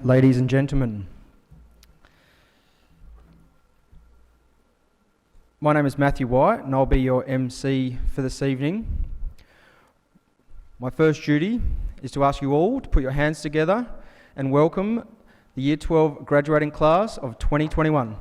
ladies and gentlemen. My name is Matthew White and I'll be your MC for this evening. My first duty is to ask you all to put your hands together and welcome the Year 12 graduating class of 2021.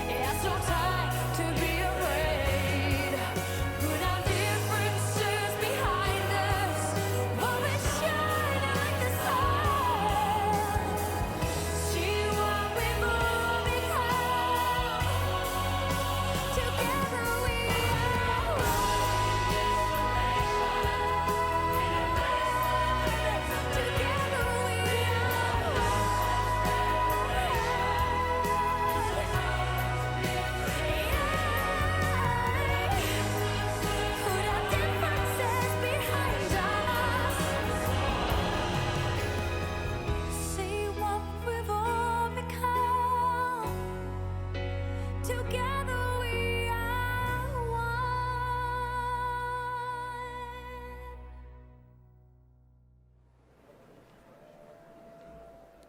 Yes,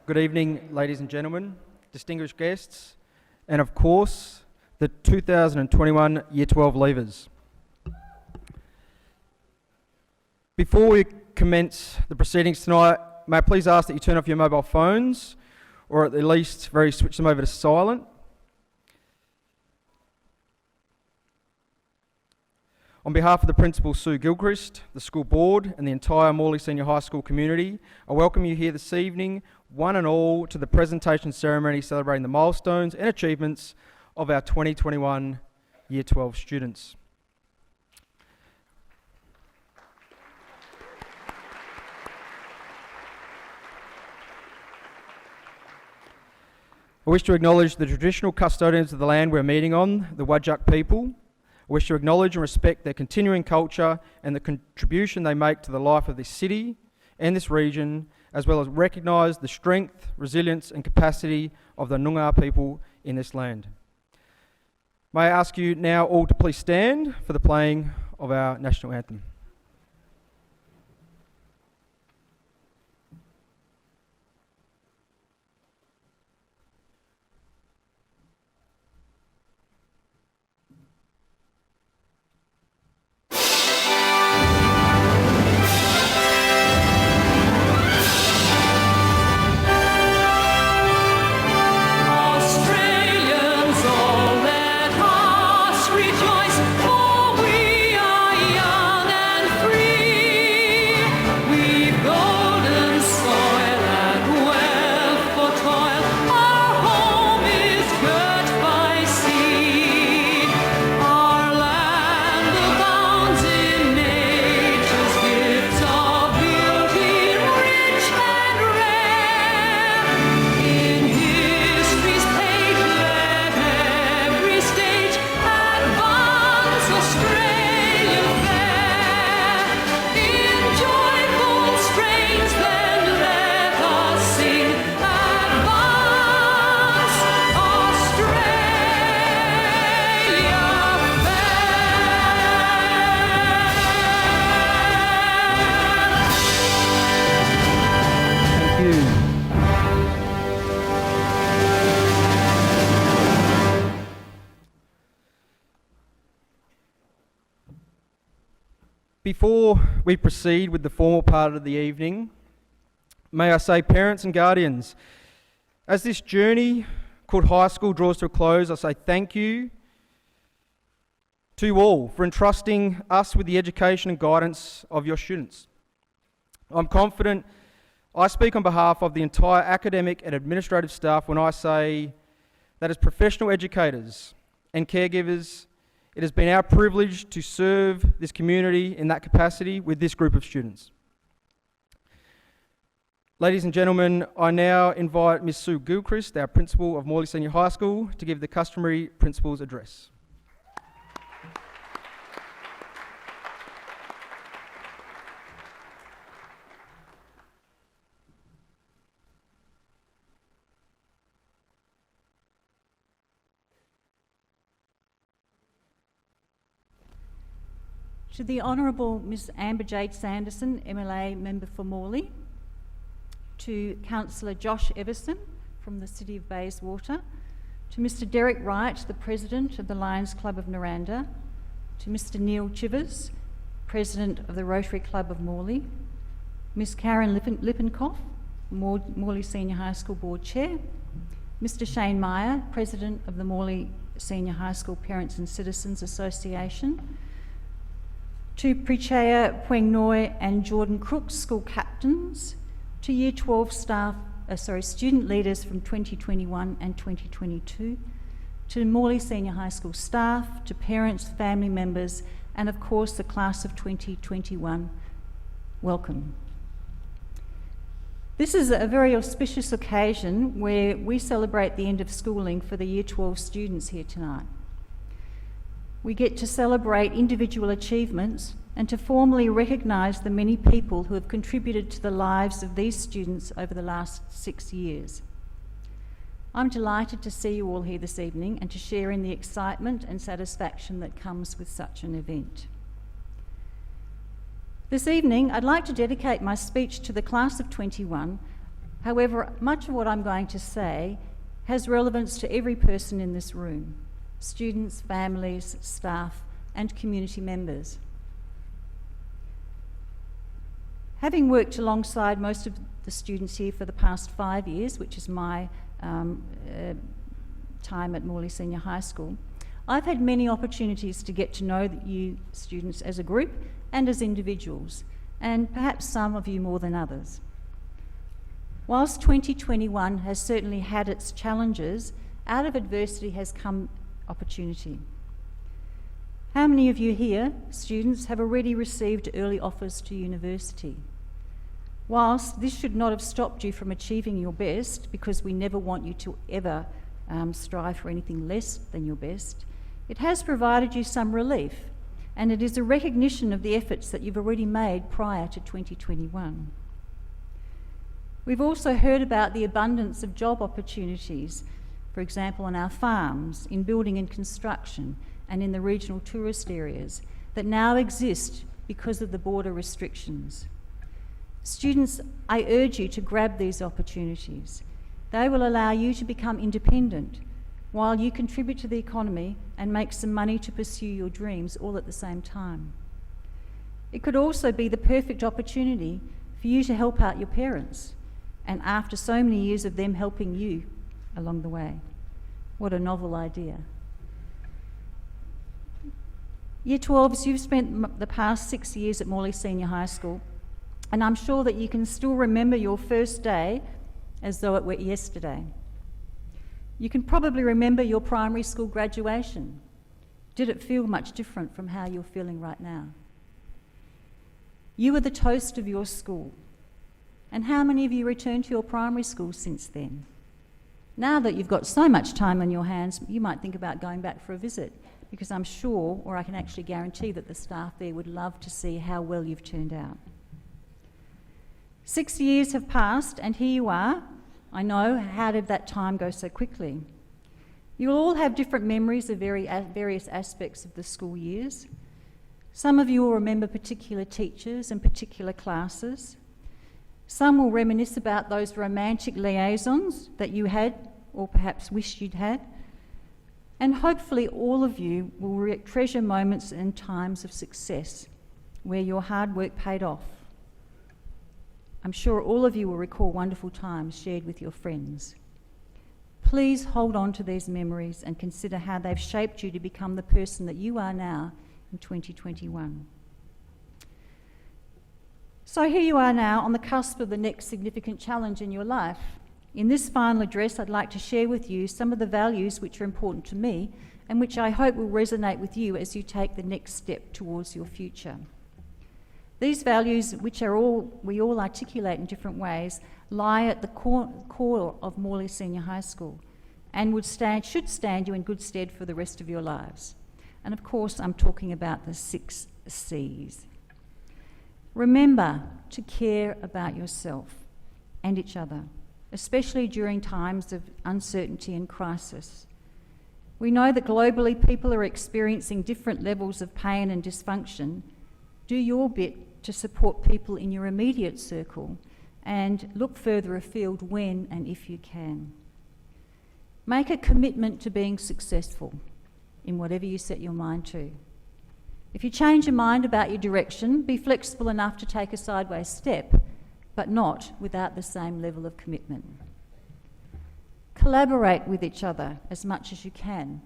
Good evening, ladies and gentlemen, distinguished guests, and of course, the 2021 Year 12 leavers. Before we commence the proceedings tonight, may I please ask that you turn off your mobile phones, or at the least switch them over to silent. On behalf of the Principal Sue Gilchrist, the school board and the entire Morley Senior High School community, I welcome you here this evening, one and all, to the presentation ceremony celebrating the milestones and achievements of our 2021 Year 12 students. I wish to acknowledge the traditional custodians of the land we're meeting on, the Whadjuk people. I wish to acknowledge and respect their continuing culture and the contribution they make to the life of this city and this region, as well as recognise the strength, resilience and capacity of the Noongar people in this land. May I ask you now all to please stand for the playing of our national anthem. Before we proceed with the formal part of the evening, may I say, parents and guardians, as this journey called high school draws to a close, I say thank you to you all for entrusting us with the education and guidance of your students. I'm confident I speak on behalf of the entire academic and administrative staff when I say that as professional educators and caregivers, it has been our privilege to serve this community in that capacity with this group of students. Ladies and gentlemen, I now invite Ms. Sue Gilchrist, our Principal of Morley Senior High School, to give the customary Principal's address. To the Honourable Ms Amber Jade Sanderson, MLA Member for Morley, to Councillor Josh Everson from the City of Bayswater, to Mr Derek Wright, the President of the Lions Club of Naranda, to Mr Neil Chivers, President of the Rotary Club of Morley, Ms Karen Lippenkoff, Morley Senior High School Board Chair, Mr Shane Meyer, President of the Morley Senior High School Parents and Citizens Association, to Prichaya Puengnoi and Jordan Crooks, school captains, to Year 12 student leaders from 2021 and 2022, to Morley Senior High School staff, to parents, family members, and of course the class of 2021, welcome. This is a very auspicious occasion where we celebrate the end of schooling for the Year 12 students here tonight. We get to celebrate individual achievements and to formally recognise the many people who have contributed to the lives of these students over the last 6 years. I'm delighted to see you all here this evening and to share in the excitement and satisfaction that comes with such an event. This evening, I'd like to dedicate my speech to the class of 21, However, much of what I'm going to say has relevance to every person in this room: students, families, staff, and community members. Having worked alongside most of the students here for the past 5 years, which is my time at Morley Senior High School, I've had many opportunities to get to know you students as a group and as individuals, and perhaps some of you more than others. Whilst 2021 has certainly had its challenges, out of adversity has come opportunity. How many of you here, students, have already received early offers to university? Whilst this should not have stopped you from achieving your best, because we never want you to ever strive for anything less than your best, it has provided you some relief, and it is a recognition of the efforts that you've already made prior to 2021. We've also heard about the abundance of job opportunities, for example, on our farms, in building and construction, and in the regional tourist areas, that now exist because of the border restrictions. Students, I urge you to grab these opportunities. They will allow you to become independent while you contribute to the economy and make some money to pursue your dreams all at the same time. It could also be the perfect opportunity for you to help out your parents, and after so many years of them helping you along the way. What a novel idea. Year 12s, you've spent the past 6 years at Morley Senior High School, and I'm sure that you can still remember your first day as though it were yesterday. You can probably remember your primary school graduation. Did it feel much different from how you're feeling right now? You were the toast of your school. And how many of you returned to your primary school since then? Now that you've got so much time on your hands, you might think about going back for a visit, because I'm sure, or I can actually guarantee, that the staff there would love to see how well you've turned out. 6 years have passed, and here you are. I know, how did that time go so quickly? You'll all have different memories of various aspects of the school years. Some of you will remember particular teachers and particular classes. Some will reminisce about those romantic liaisons that you had, or perhaps wished you'd had. And hopefully all of you will treasure moments and times of success where your hard work paid off. I'm sure all of you will recall wonderful times shared with your friends. Please hold on to these memories and consider how they've shaped you to become the person that you are now in 2021. So here you are now on the cusp of the next significant challenge in your life. In this final address, I'd like to share with you some of the values which are important to me and which I hope will resonate with you as you take the next step towards your future. These values, which we all articulate in different ways, lie at the core of Morley Senior High School and should stand you in good stead for the rest of your lives. And of course, I'm talking about the 6 C's. Remember to care about yourself and each other, especially during times of uncertainty and crisis. We know that globally people are experiencing different levels of pain and dysfunction. Do your bit to support people in your immediate circle and look further afield when and if you can. Make a commitment to being successful in whatever you set your mind to. If you change your mind about your direction, be flexible enough to take a sideways step, but not without the same level of commitment. Collaborate with each other as much as you can.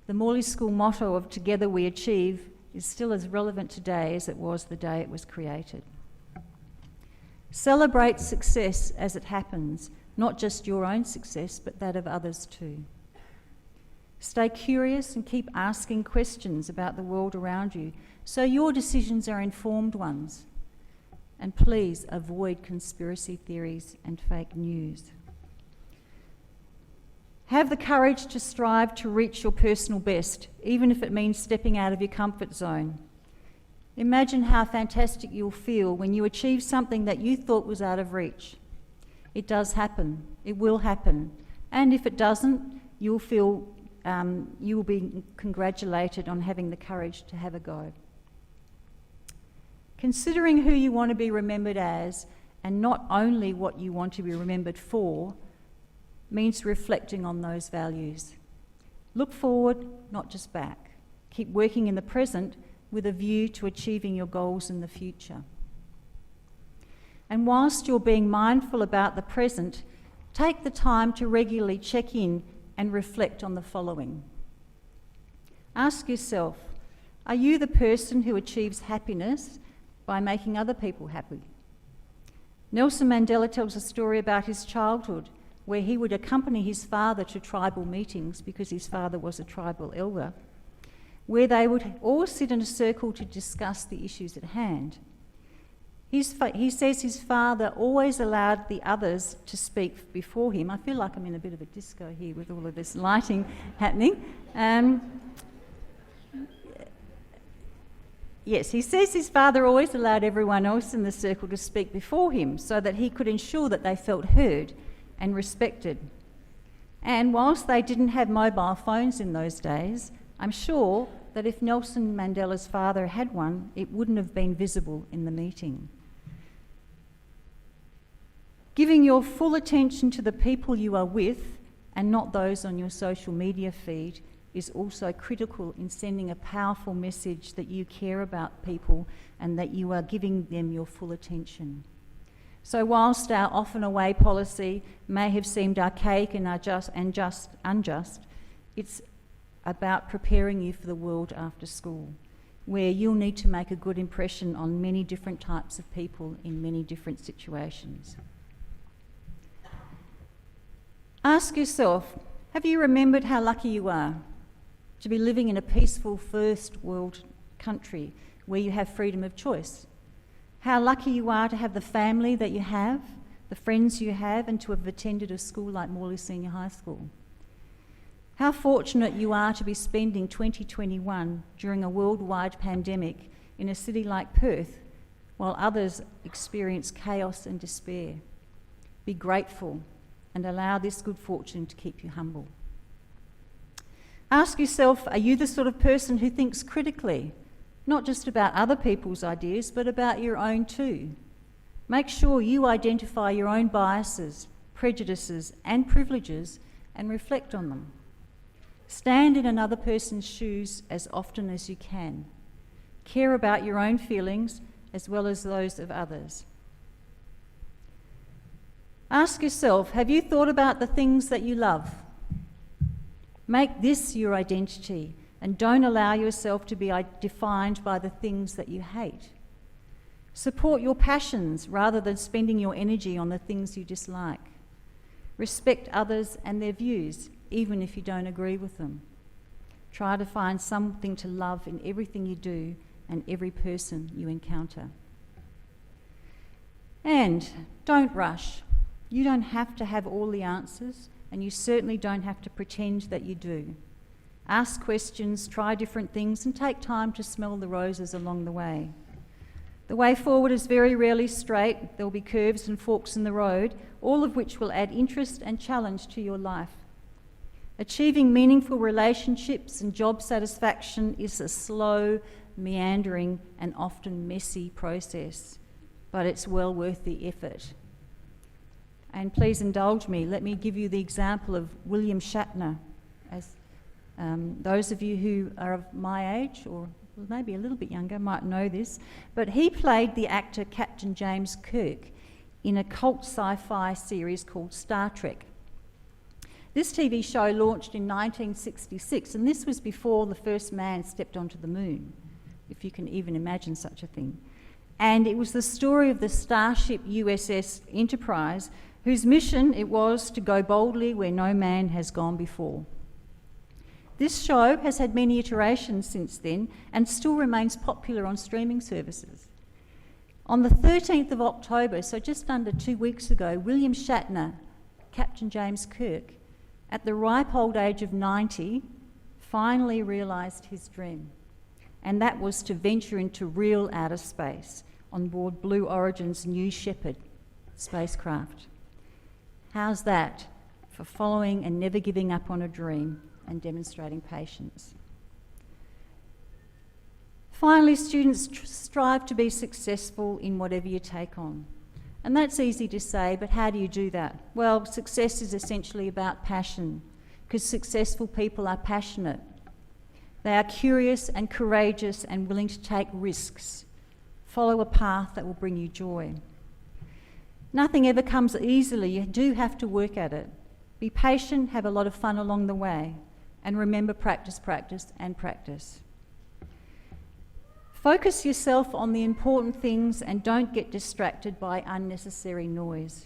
The Morley School motto of "Together we achieve" is still as relevant today as it was the day it was created. Celebrate success as it happens, not just your own success, but that of others too. Stay curious and keep asking questions about the world around you so your decisions are informed ones. And please avoid conspiracy theories and fake news. Have the courage to strive to reach your personal best, even if it means stepping out of your comfort zone. Imagine how fantastic you'll feel when you achieve something that you thought was out of reach. It does happen. It will happen. And if it doesn't, you'll feel you will be congratulated on having the courage to have a go. Considering who you want to be remembered as and not only what you want to be remembered for, means reflecting on those values. Look forward, not just back. Keep working in the present with a view to achieving your goals in the future. And whilst you're being mindful about the present, take the time to regularly check in and reflect on the following. Ask yourself, are you the person who achieves happiness by making other people happy? Nelson Mandela tells a story about his childhood where he would accompany his father to tribal meetings because his father was a tribal elder, where they would all sit in a circle to discuss the issues at hand. He says his father always allowed the others to speak before him. I feel like I'm in a bit of a disco here with all of this lighting happening. Yes, he says his father always allowed everyone else in the circle to speak before him so that he could ensure that they felt heard and respected. And whilst they didn't have mobile phones in those days, I'm sure that if Nelson Mandela's father had one, it wouldn't have been visible in the meeting. Giving your full attention to the people you are with and not those on your social media feed is also critical in sending a powerful message that you care about people and that you are giving them your full attention. So whilst our often away policy may have seemed archaic and unjust, it's about preparing you for the world after school, where you'll need to make a good impression on many different types of people in many different situations. Ask yourself, have you remembered how lucky you are to be living in a peaceful first world country where you have freedom of choice? How lucky you are to have the family that you have, the friends you have, and to have attended a school like Morley Senior High School. How fortunate you are to be spending 2021 during a worldwide pandemic in a city like Perth while others experience chaos and despair. Be grateful and allow this good fortune to keep you humble. Ask yourself, are you the sort of person who thinks critically, not just about other people's ideas, but about your own too? Make sure you identify your own biases, prejudices, and privileges and reflect on them. Stand in another person's shoes as often as you can. Care about your own feelings as well as those of others. Ask yourself, have you thought about the things that you love? Make this your identity and don't allow yourself to be defined by the things that you hate. Support your passions rather than spending your energy on the things you dislike. Respect others and their views, even if you don't agree with them. Try to find something to love in everything you do and every person you encounter. And don't rush. You don't have to have all the answers, and you certainly don't have to pretend that you do. Ask questions, try different things, and take time to smell the roses along the way. The way forward is very rarely straight. There will be curves and forks in the road, all of which will add interest and challenge to your life. Achieving meaningful relationships and job satisfaction is a slow, meandering, and often messy process, but it's well worth the effort. And please indulge me, let me give you the example of William Shatner. As those of you who are of my age, or maybe a little bit younger, might know this, but he played the actor Captain James Kirk in a cult sci-fi series called Star Trek. This TV show launched in 1966, and this was before the first man stepped onto the moon, if you can even imagine such a thing. And it was the story of the starship USS Enterprise, whose mission it was to go boldly where no man has gone before. This show has had many iterations since then and still remains popular on streaming services. On the 13th of October, so just under 2 weeks ago, William Shatner, Captain James Kirk, at the ripe old age of 90, finally realised his dream, and that was to venture into real outer space on board Blue Origin's New Shepard spacecraft. How's that for following and never giving up on a dream and demonstrating patience? Finally, students strive to be successful in whatever you take on. And that's easy to say, but how do you do that? Well, success is essentially about passion, because successful people are passionate. They are curious and courageous and willing to take risks. Follow a path that will bring you joy. Nothing ever comes easily. You do have to work at it. Be patient, have a lot of fun along the way, and remember, practice, practice, and practice. Focus yourself on the important things and don't get distracted by unnecessary noise.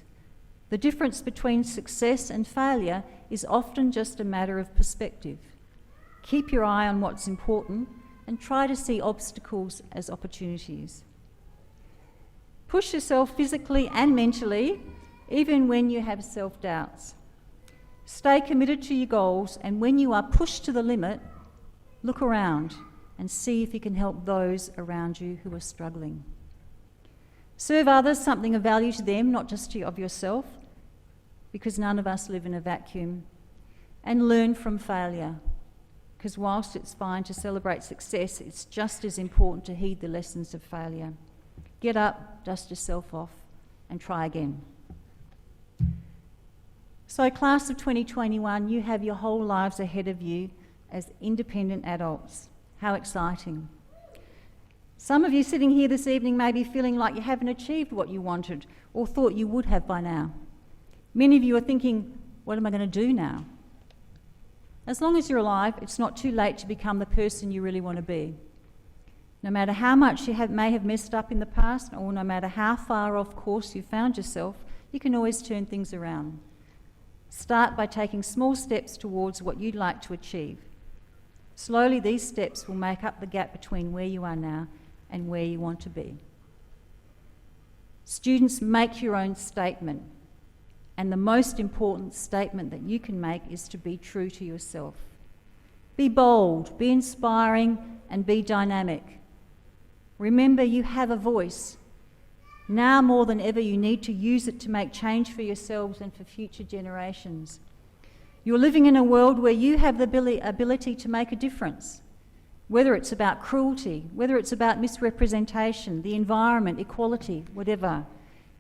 The difference between success and failure is often just a matter of perspective. Keep your eye on what's important and try to see obstacles as opportunities. Push yourself physically and mentally, even when you have self-doubts. Stay committed to your goals, and when you are pushed to the limit, look around and see if you can help those around you who are struggling. Serve others, something of value to them, not just of yourself, because none of us live in a vacuum. And learn from failure, because whilst it's fine to celebrate success, it's just as important to heed the lessons of failure. Get up, dust yourself off, and try again. So, class of 2021, you have your whole lives ahead of you as independent adults. How exciting. Some of you sitting here this evening may be feeling like you haven't achieved what you wanted or thought you would have by now. Many of you are thinking, what am I going to do now? As long as you're alive, it's not too late to become the person you really want to be. No matter how much you may have messed up in the past, or no matter how far off course you found yourself, you can always turn things around. Start by taking small steps towards what you'd like to achieve. Slowly, these steps will make up the gap between where you are now and where you want to be. Students, make your own statement. And the most important statement that you can make is to be true to yourself. Be bold, be inspiring, and be dynamic. Remember, you have a voice. Now more than ever, you need to use it to make change for yourselves and for future generations. You're living in a world where you have the ability to make a difference, whether it's about cruelty, whether it's about misrepresentation, the environment, equality, whatever.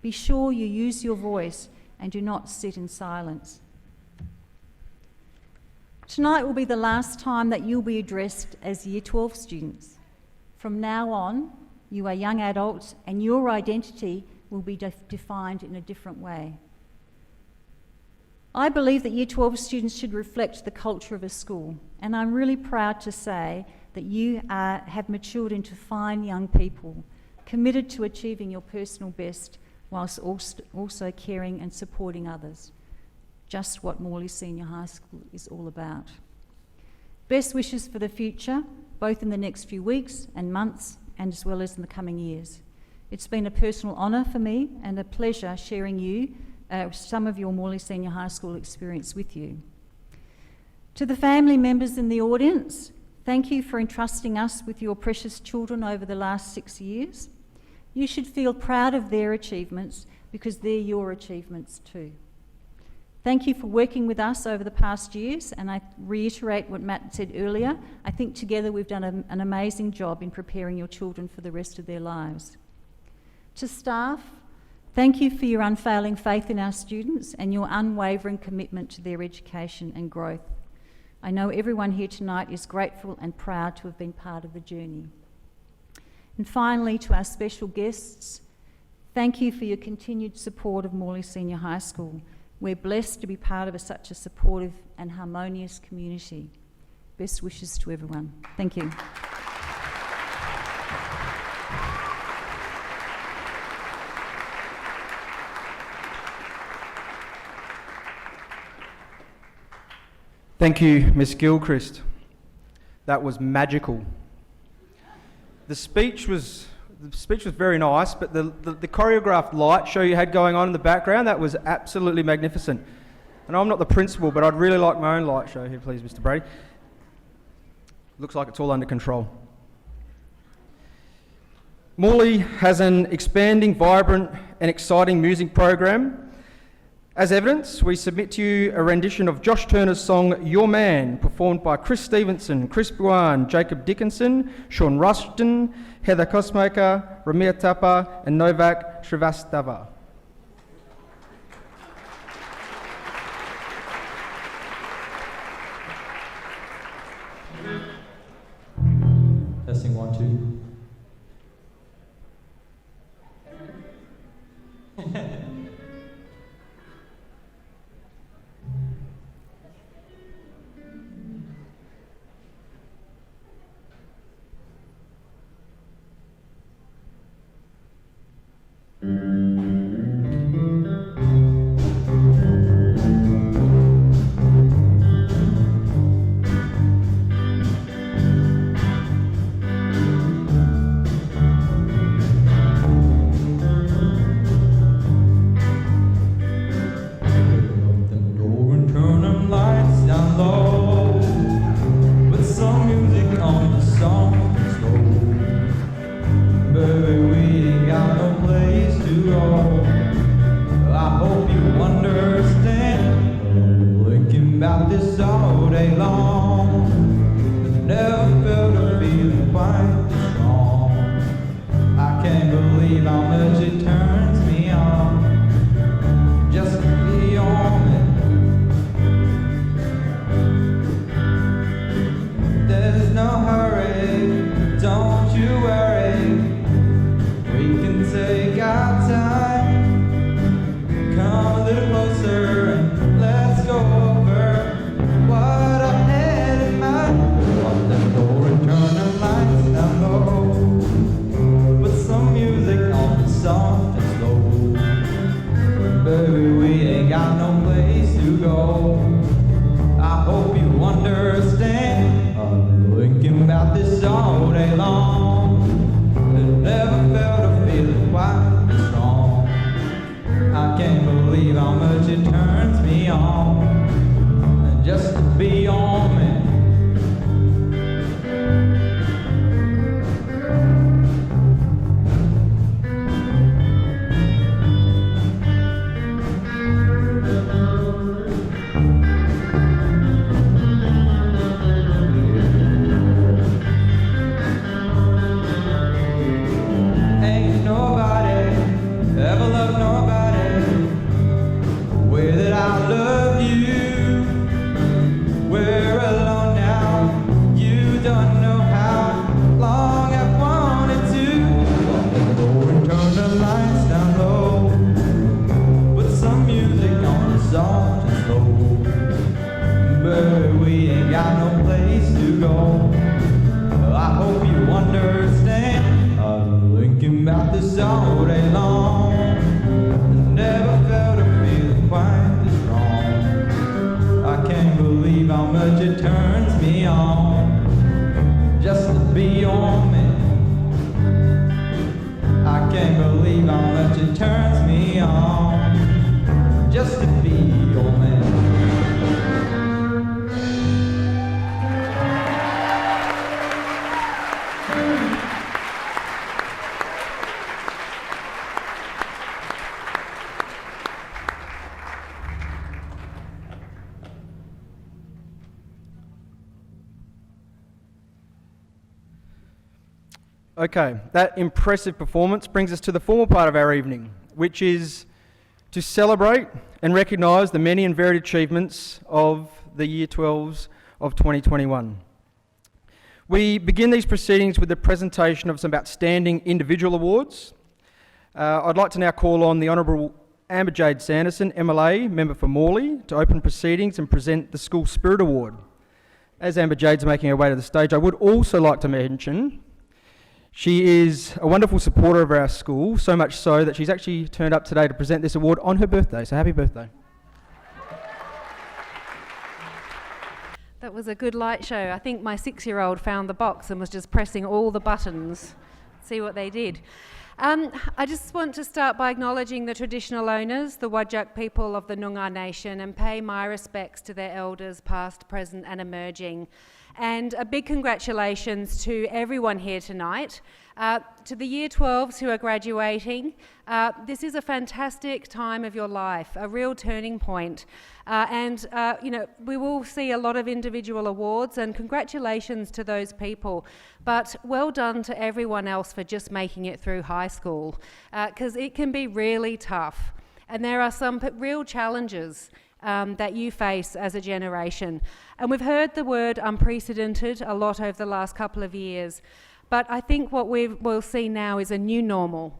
Be sure you use your voice and do not sit in silence. Tonight will be the last time that you'll be addressed as Year 12 students. From now on, you are young adults and your identity will be defined in a different way. I believe that Year 12 students should reflect the culture of a school, and I'm really proud to say that you have matured into fine young people, committed to achieving your personal best whilst also caring and supporting others. Just what Morley Senior High School is all about. Best wishes for the future, both in the next few weeks and months, and as well as in the coming years. It's been a personal honour for me and a pleasure sharing some of your Morley Senior High School experience with you. To the family members in the audience, thank you for entrusting us with your precious children over the last 6 years. You should feel proud of their achievements because they're your achievements too. Thank you for working with us over the past years, and I reiterate what Matt said earlier. I think together we've done an amazing job in preparing your children for the rest of their lives. To staff, thank you for your unfailing faith in our students and your unwavering commitment to their education and growth. I know everyone here tonight is grateful and proud to have been part of the journey. And finally, to our special guests, thank you for your continued support of Morley Senior High School. We're blessed to be part of such a supportive and harmonious community. Best wishes to everyone. Thank you. Thank you, Miss Gilchrist. That was magical. The speech was very nice, but the choreographed light show you had going on in the background, that was absolutely magnificent. And I'm not the principal, but I'd really like my own light show here, please, Mr. Brady. Looks like it's all under control. Morley has an expanding, vibrant and exciting music program. As evidence, we submit to you a rendition of Josh Turner's song Your Man, performed by Chris Stevenson, Chris Buan, Jacob Dickinson, Sean Rushton, Heather Kosmaker, Ramir Tapa and Novak Srivastava. Testing 1, 2. Okay, that impressive performance brings us to the formal part of our evening, which is to celebrate and recognise the many and varied achievements of the Year 12s of 2021. We begin these proceedings with the presentation of some outstanding individual awards. I'd like to now call on the Honourable Amber Jade Sanderson, MLA, Member for Morley, to open proceedings and present the School Spirit Award. As Amber Jade's making her way to the stage, I would also like to mention she is a wonderful supporter of our school, so much so that she's actually turned up today to present this award on her birthday, so happy birthday. That was a good light show. I think my 6-year-old found the box and was just pressing all the buttons, see what they did. I just want to start by acknowledging the traditional owners, the Whadjuk people of the Noongar Nation, and pay my respects to their elders, past, present and emerging. And a big congratulations to everyone here tonight. To the Year 12s who are graduating, this is a fantastic time of your life, a real turning point. We will see a lot of individual awards, and congratulations to those people. But well done to everyone else for just making it through high school, because it can be really tough. And there are some real challenges that you face as a generation. And we've heard the word unprecedented a lot over the last couple of years. But I think what we'll see now is a new normal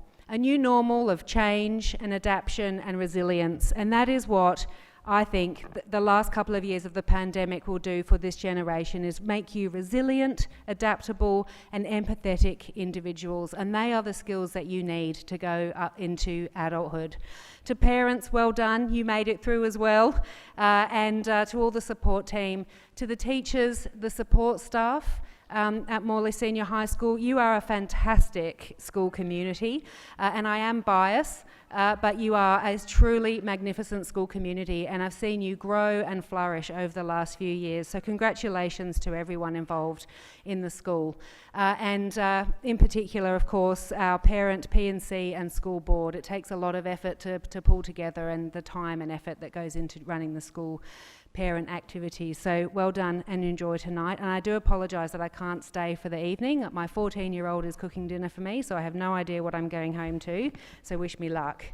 of change and adaptation and resilience. And that is what I think the last couple of years of the pandemic will do for this generation, is make you resilient, adaptable and empathetic individuals. And they are the skills that you need to go into adulthood. To parents, well done, you made it through as well. And to all the support team, to the teachers, the support staff, at Morley Senior High School, you are a fantastic school community, and I am biased, but you are a truly magnificent school community, and I've seen you grow and flourish over the last few years, so congratulations to everyone involved in the school. And in particular, of course, our parent, P&C and school board. It takes a lot of effort to pull together, and the time and effort that goes into running the school parent activities. So well done and enjoy tonight. And I do apologise that I can't stay for the evening. My 14-year-old is cooking dinner for me, so I have no idea what I'm going home to, so wish me luck.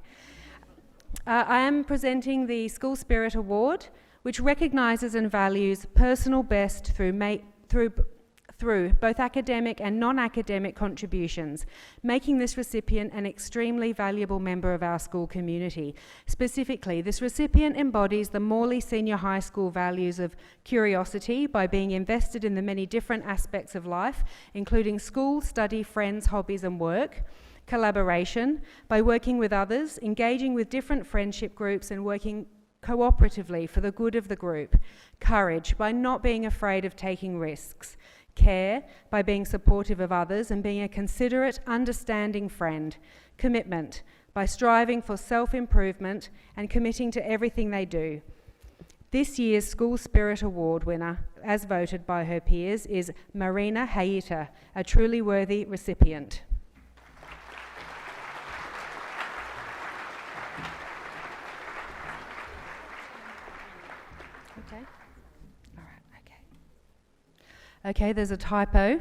I am presenting the School Spirit Award, which recognises and values personal best through both academic and non-academic contributions, making this recipient an extremely valuable member of our school community. Specifically, this recipient embodies the Morley Senior High School values of curiosity by being invested in the many different aspects of life, including school, study, friends, hobbies and work; collaboration, by working with others, engaging with different friendship groups and working cooperatively for the good of the group; courage, by not being afraid of taking risks; care, by being supportive of others and being a considerate, understanding friend; commitment, by striving for self-improvement and committing to everything they do. This year's School Spirit Award winner, as voted by her peers, is Marina Hayita, a truly worthy recipient. Okay, there's a typo.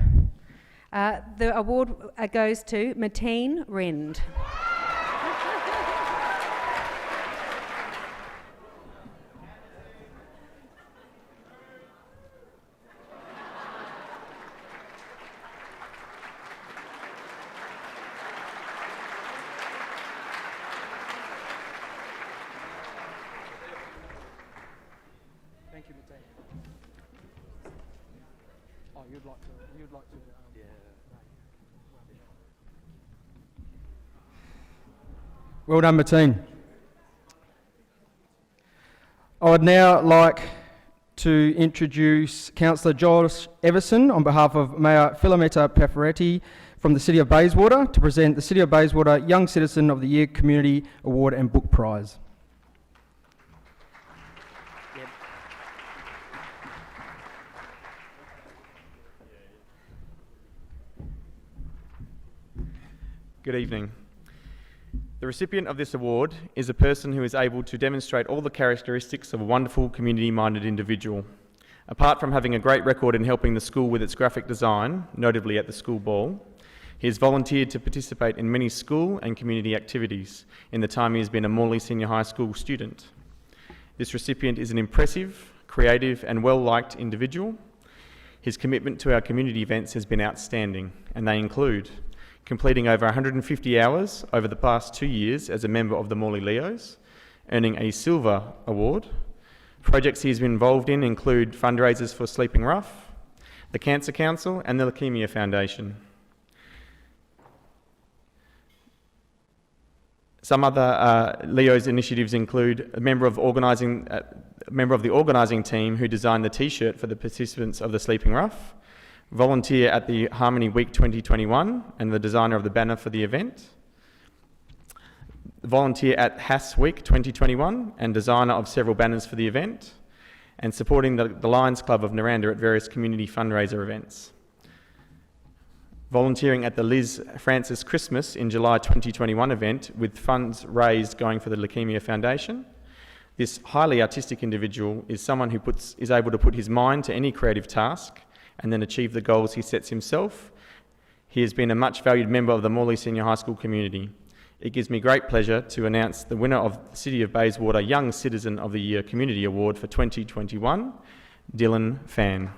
The award goes to Mateen Rind. Thank you, Mateen. Oh, you'd like to. Yeah. Well done, Mateen. I would now like to introduce Councillor Josh Everson on behalf of Mayor Philomena Pafferetti from the City of Bayswater to present the City of Bayswater Young Citizen of the Year Community Award and Book Prize. Good evening. The recipient of this award is a person who is able to demonstrate all the characteristics of a wonderful community-minded individual. Apart from having a great record in helping the school with its graphic design, notably at the school ball, he has volunteered to participate in many school and community activities in the time he has been a Morley Senior High School student. This recipient is an impressive, creative and well-liked individual. His commitment to our community events has been outstanding, and they include completing over 150 hours over the past 2 years as a member of the Morley Leos, earning a Silver Award. Projects he's been involved in include fundraisers for Sleeping Rough, the Cancer Council and the Leukaemia Foundation. Some other Leos initiatives include a member of the organising team who designed the T-shirt for the participants of the Sleeping Rough, volunteer at the Harmony Week 2021 and the designer of the banner for the event, volunteer at HAS Week 2021 and designer of several banners for the event, and supporting the Lions Club of Naranda at various community fundraiser events. Volunteering at the Liz Francis Christmas in July 2021 event with funds raised going for the Leukaemia Foundation. This highly artistic individual is someone who is able to put his mind to any creative task and then achieve the goals he sets himself. He has been a much valued member of the Morley Senior High School community. It gives me great pleasure to announce the winner of the City of Bayswater Young Citizen of the Year Community Award for 2021, Dylan Fan.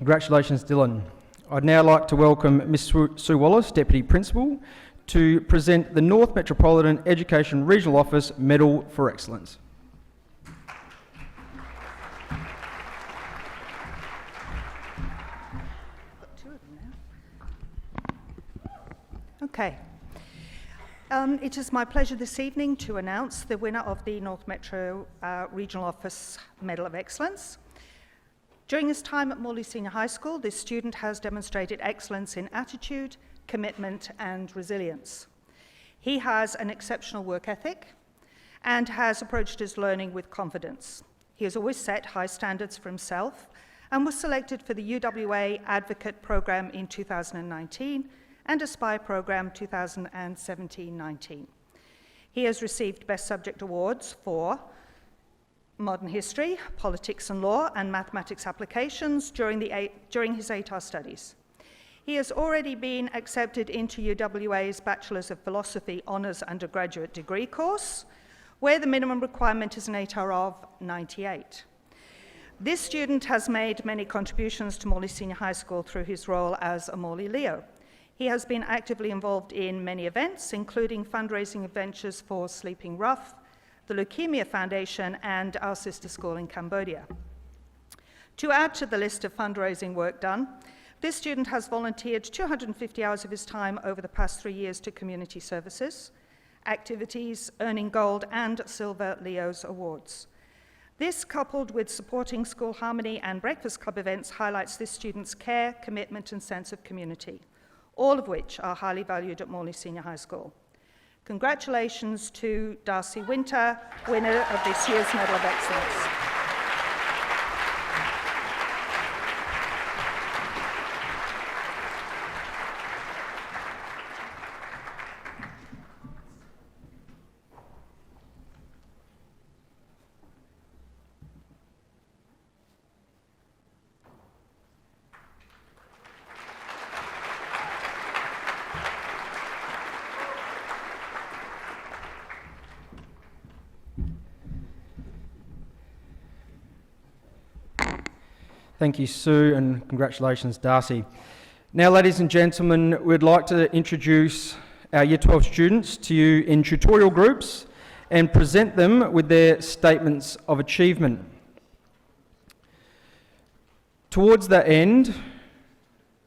Congratulations, Dylan. I'd now like to welcome Ms. Sue Wallace, Deputy Principal, to present the North Metropolitan Education Regional Office Medal for Excellence. Okay. It is my pleasure this evening to announce the winner of the North Metro Regional Office Medal of Excellence. During his time at Morley Senior High School, this student has demonstrated excellence in attitude, commitment, and resilience. He has an exceptional work ethic and has approached his learning with confidence. He has always set high standards for himself and was selected for the UWA Advocate Programme in 2019 and Aspire Programme 2017-19. He has received Best Subject Awards for Modern History, Politics and Law, and Mathematics applications during his ATAR studies. He has already been accepted into UWA's Bachelors of Philosophy Honours Undergraduate Degree course, where the minimum requirement is an ATAR of 98. This student has made many contributions to Morley Senior High School through his role as a Morley Leo. He has been actively involved in many events, including fundraising ventures for Sleeping Rough, the Leukemia Foundation, and our sister school in Cambodia. To add to the list of fundraising work done, this student has volunteered 250 hours of his time over the past 3 years to community services, activities, earning Gold and Silver Leos Awards. This, coupled with supporting school harmony and breakfast club events, highlights this student's care, commitment, and sense of community, all of which are highly valued at Morley Senior High School. Congratulations to Darcy Winter, winner of this year's Medal of Excellence. Thank you, Sue, and congratulations, Darcy. Now, ladies and gentlemen, we'd like to introduce our Year 12 students to you in tutorial groups and present them with their statements of achievement. Towards that end,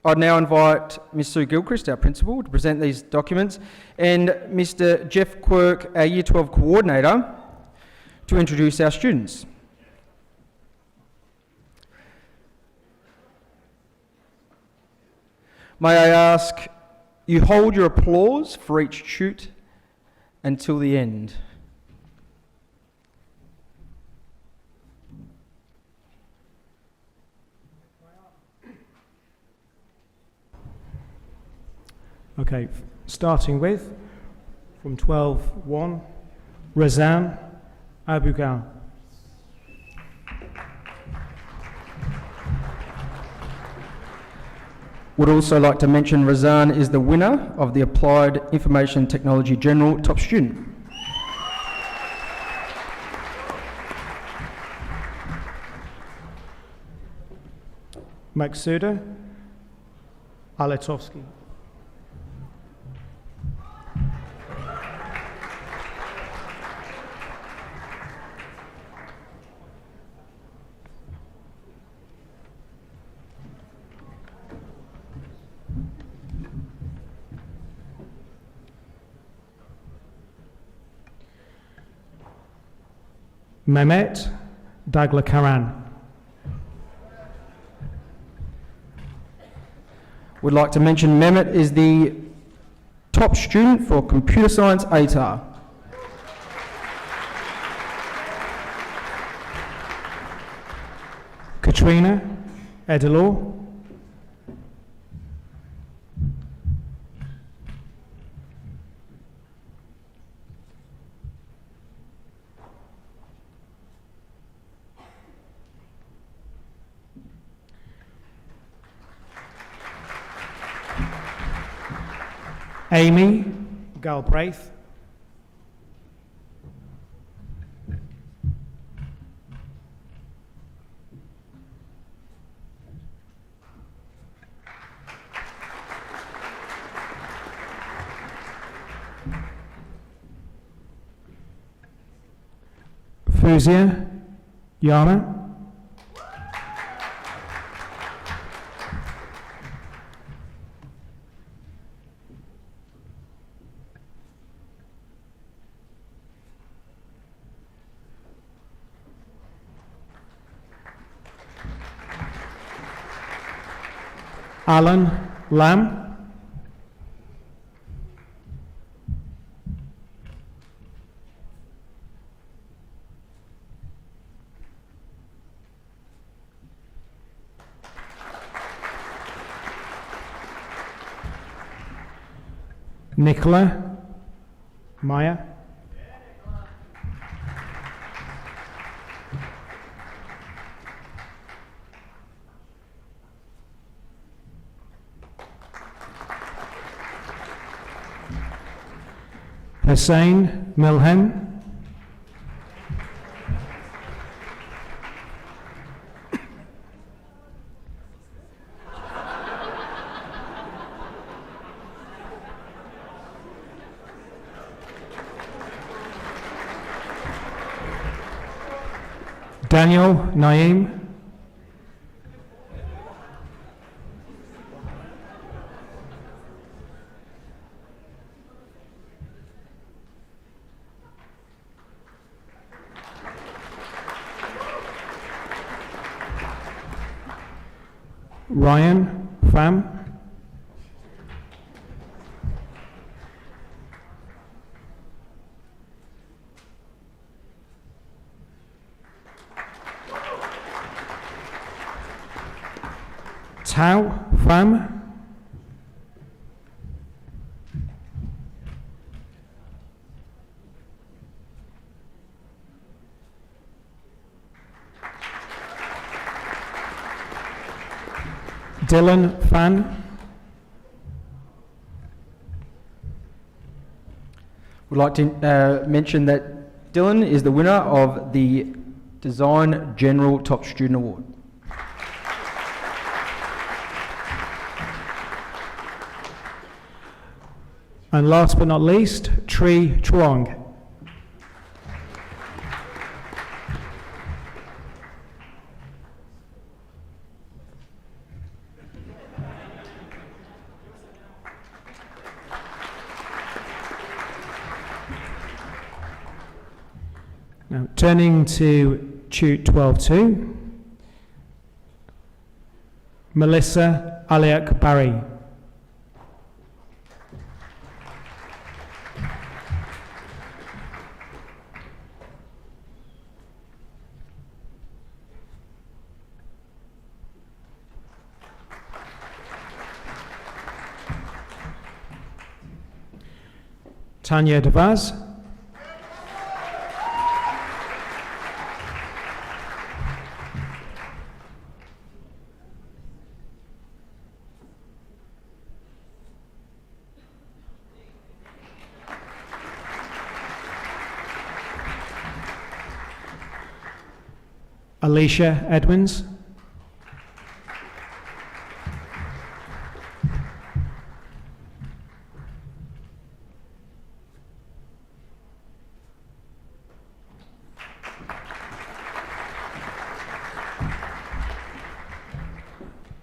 I'd now invite Ms. Sue Gilchrist, our principal, to present these documents, and Mr. Jeff Quirk, our Year 12 coordinator, to introduce our students. May I ask you hold your applause for each shoot until the end. Okay, starting with, from 12-1, Razan Abugal. Would also like to mention Razan is the winner of the Applied Information Technology General Top Student. Maksuda Aletovsky. Mehmet Daglakaran. Would like to mention Mehmet is the top student for Computer Science ATAR. Katrina Edelor. Amy Galbraith. Fuzia Yara. Alan Lamb. Nicola Maya. Hussein Milhem. Daniel Naeem. Ryan Pham. Tao Pham. Dylan Fan. Would like to mention that Dylan is the winner of the Design General Top Student Award. And last but not least, Tree Truong. Now, turning to Tute 12-2, Melissa Aliak Barry. Tanya Devaz. Alicia Edmonds.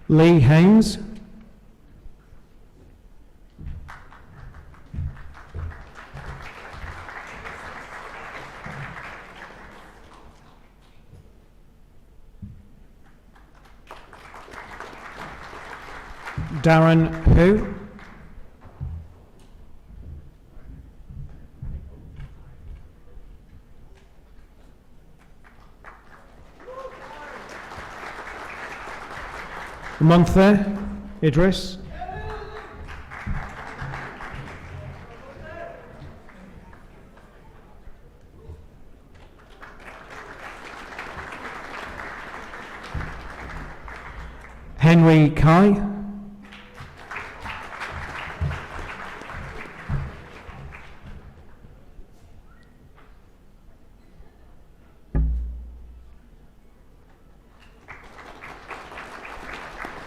Lee Haynes. Darren Hu. Montha Idris. Henry Kai.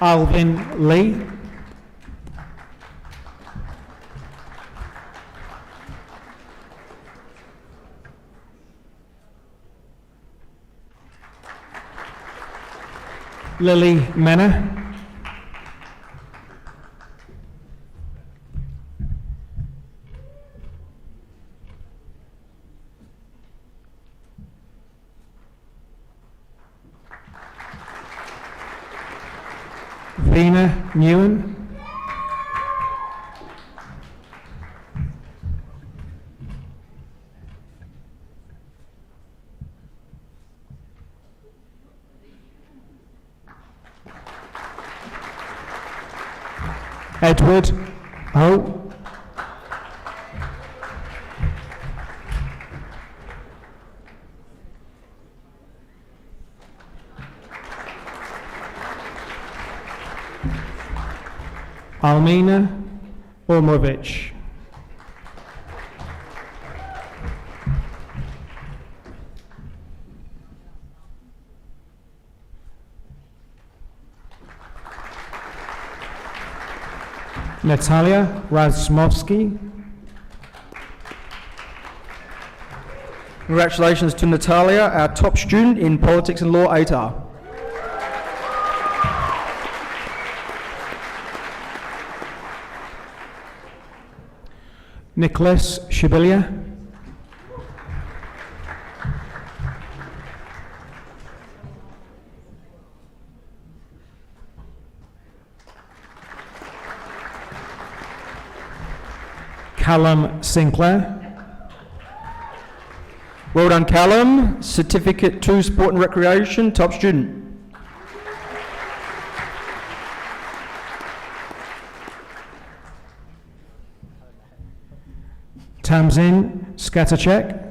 Alvin Lee. Lily Mena. Vina Newen. Edward Ho. Almina Ormovich. Natalia Razmovsky. Congratulations to Natalia, our top student in Politics and Law ATAR. Nicholas Shibilia. Callum Sinclair. Well done, Callum. Certificate 2 Sport and Recreation, top student. Tamzin Skatacek.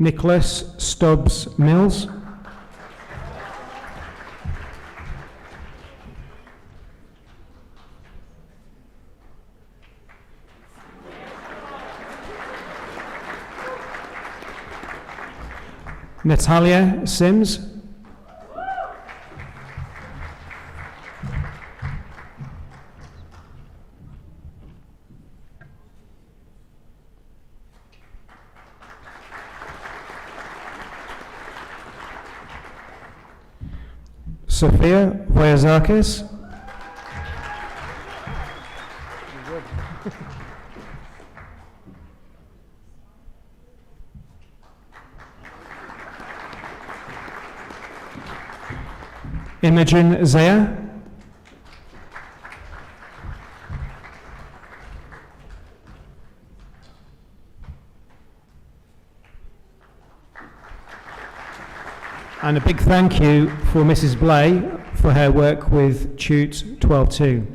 Nicholas Stubbs Mills. Natalia Sims. Sophia Voyazakis. Imogen Zaya. And a big thank you for Mrs. Blay for her work with Tute 12-2.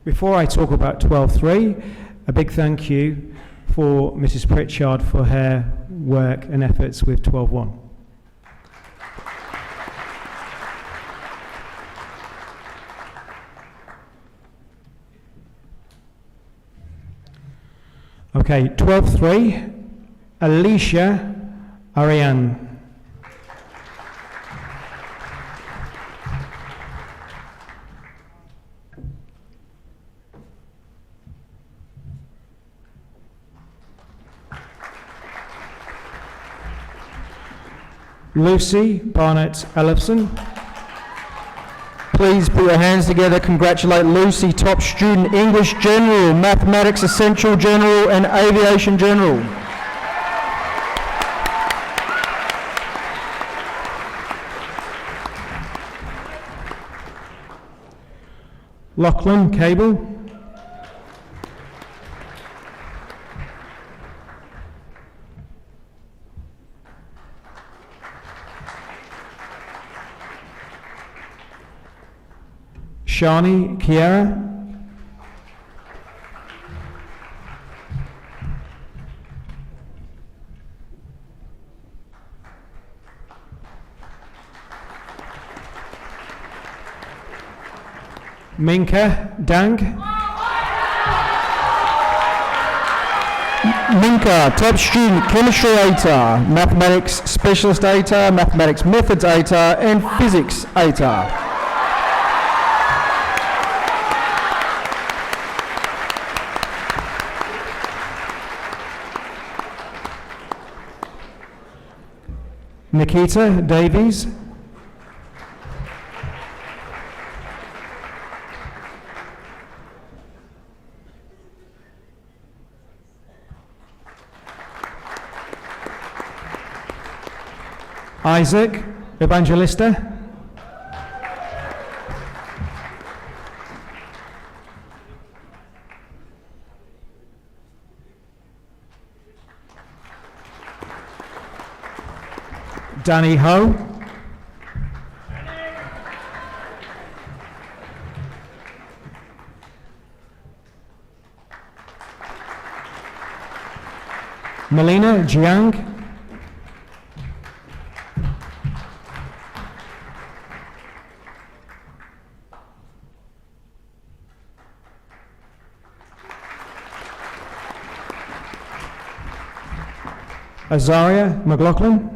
Before I talk about 12-3, a big thank you for Mrs. Pritchard for her work and efforts with 12-1. Okay, 12-3, Alicia Ariane. Lucy Barnett Ellefson. Please put your hands together, congratulate Lucy, top student, English General, Mathematics Essential General and Aviation General. Lachlan Cable. Shani Kiera. Minka Dang. Minka, top student, chemistry ATAR, mathematics specialist ATAR, mathematics methods ATAR, and physics ATAR. Nikita Davies. Isaac Evangelista. Danny Ho. Melina Jiang. Azaria McLaughlin.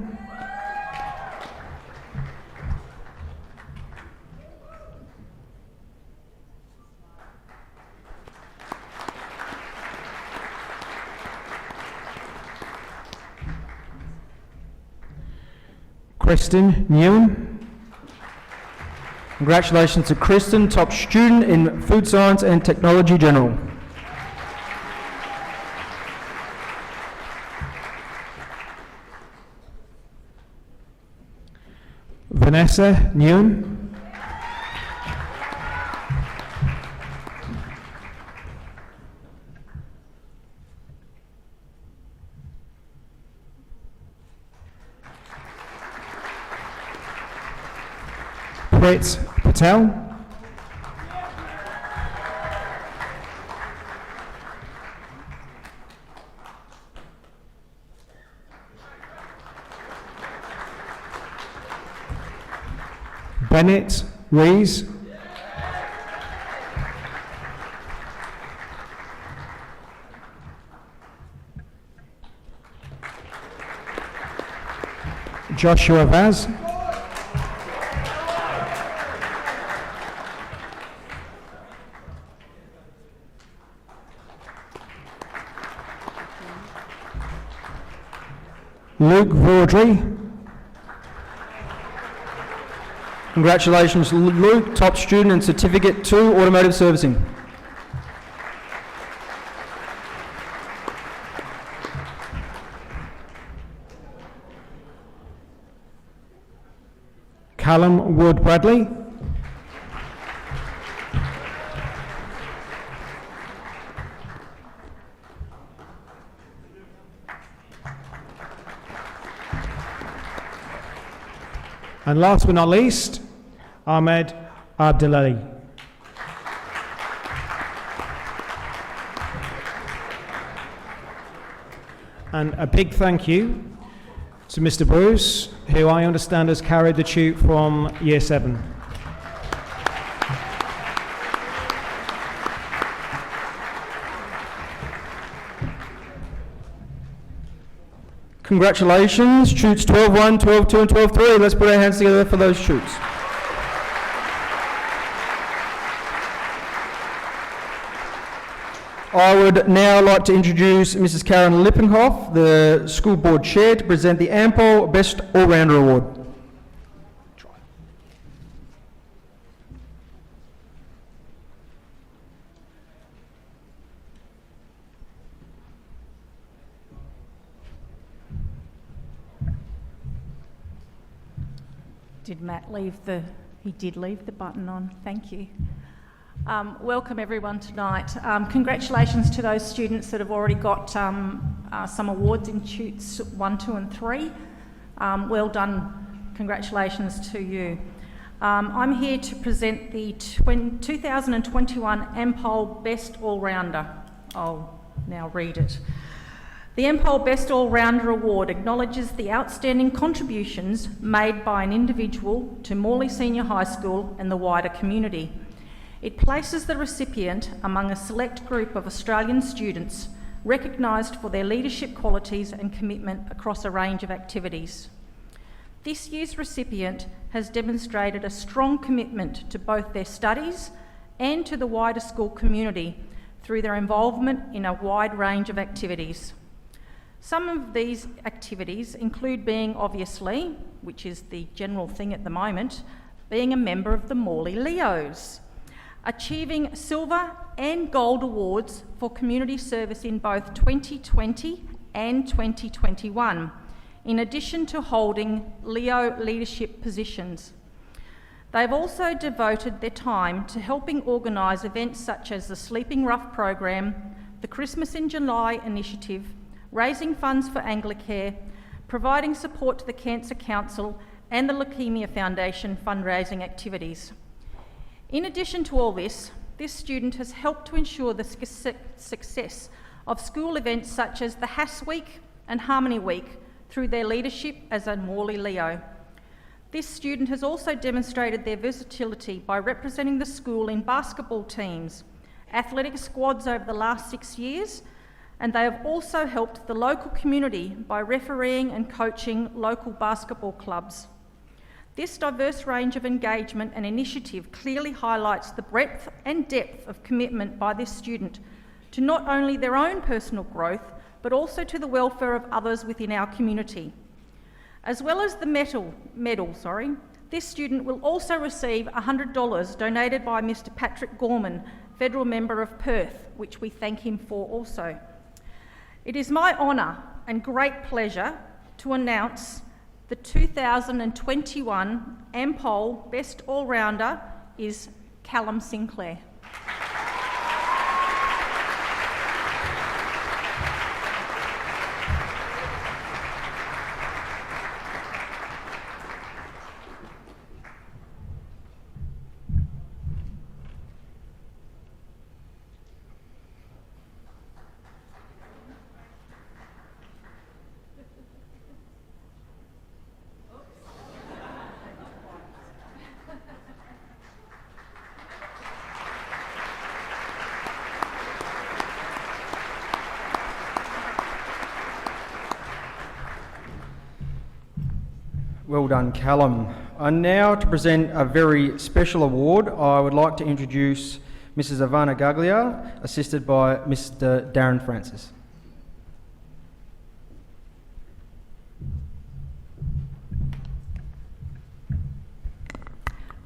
Kristen Nguyen. Congratulations to Kristen, top student in Food Science and Technology General. Vanessa Nguyen. Prit Patel. Bennett Rees. Joshua Vaz. Luke Vaudry. Congratulations, Luke, top student in Certificate 2 Automotive Servicing. Callum Wood Bradley. And last but not least, Ahmed Abdullahi. And a big thank you to Mr. Bruce, who I understand has carried the tune from Year 7. Congratulations, shoots 12-1, 12-2 and 12-3. Let's put our hands together for those shoots. I would now like to introduce Mrs. Karen Lippenhoff, the school board chair, to present the Ampol Best All-Rounder Award. Did Matt leave the... He did leave the button on, thank you. Welcome everyone tonight. Congratulations to those students that have already got some awards in shoots 1, 2 and 3. Well done, congratulations to you. I'm here to present the 2021 Ampol Best All-Rounder. I'll now read it. The Ampol Best All-Rounder Award acknowledges the outstanding contributions made by an individual to Morley Senior High School and the wider community. It places the recipient among a select group of Australian students recognised for their leadership qualities and commitment across a range of activities. This year's recipient has demonstrated a strong commitment to both their studies and to the wider school community through their involvement in a wide range of activities. Some of these activities include being, obviously, which is the general thing at the moment, being a member of the Morley Leos, achieving silver and gold awards for community service in both 2020 and 2021, in addition to holding Leo leadership positions. They've also devoted their time to helping organise events such as the Sleeping Rough program, the Christmas in July initiative, raising funds for Anglicare, providing support to the Cancer Council and the Leukaemia Foundation fundraising activities. In addition to all this student has helped to ensure the success of school events such as the Hass Week and Harmony Week through their leadership as a Morley Leo. This student has also demonstrated their versatility by representing the school in basketball teams, athletic squads over the last 6 years, and they have also helped the local community by refereeing and coaching local basketball clubs. This diverse range of engagement and initiative clearly highlights the breadth and depth of commitment by this student to not only their own personal growth, but also to the welfare of others within our community. As well as the medal, this student will also receive $100 donated by Mr. Patrick Gorman, Federal Member of Perth, which we thank him for also. It is my honour and great pleasure to announce the 2021 Ampol Best All-Rounder is Callum Sinclair. Well done, Callum. And now to present a very special award, I would like to introduce Mrs. Ivana Gaglia, assisted by Mr. Darren Francis.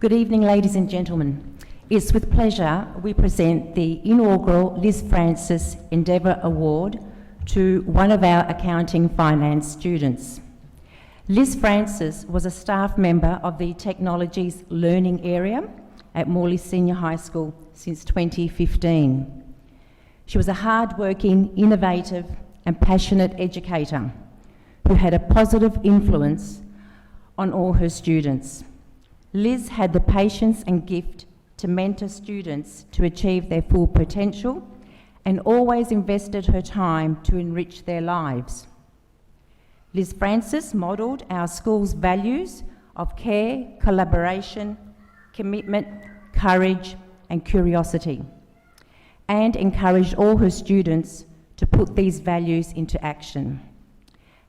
Good evening, ladies and gentlemen. It's with pleasure we present the inaugural Liz Francis Endeavour Award to one of our accounting finance students. Liz Francis was a staff member of the Technologies Learning Area at Morley Senior High School since 2015. She was a hard-working, innovative and passionate educator who had a positive influence on all her students. Liz had the patience and gift to mentor students to achieve their full potential and always invested her time to enrich their lives. Liz Francis modelled our school's values of care, collaboration, commitment, courage and curiosity, and encouraged all her students to put these values into action.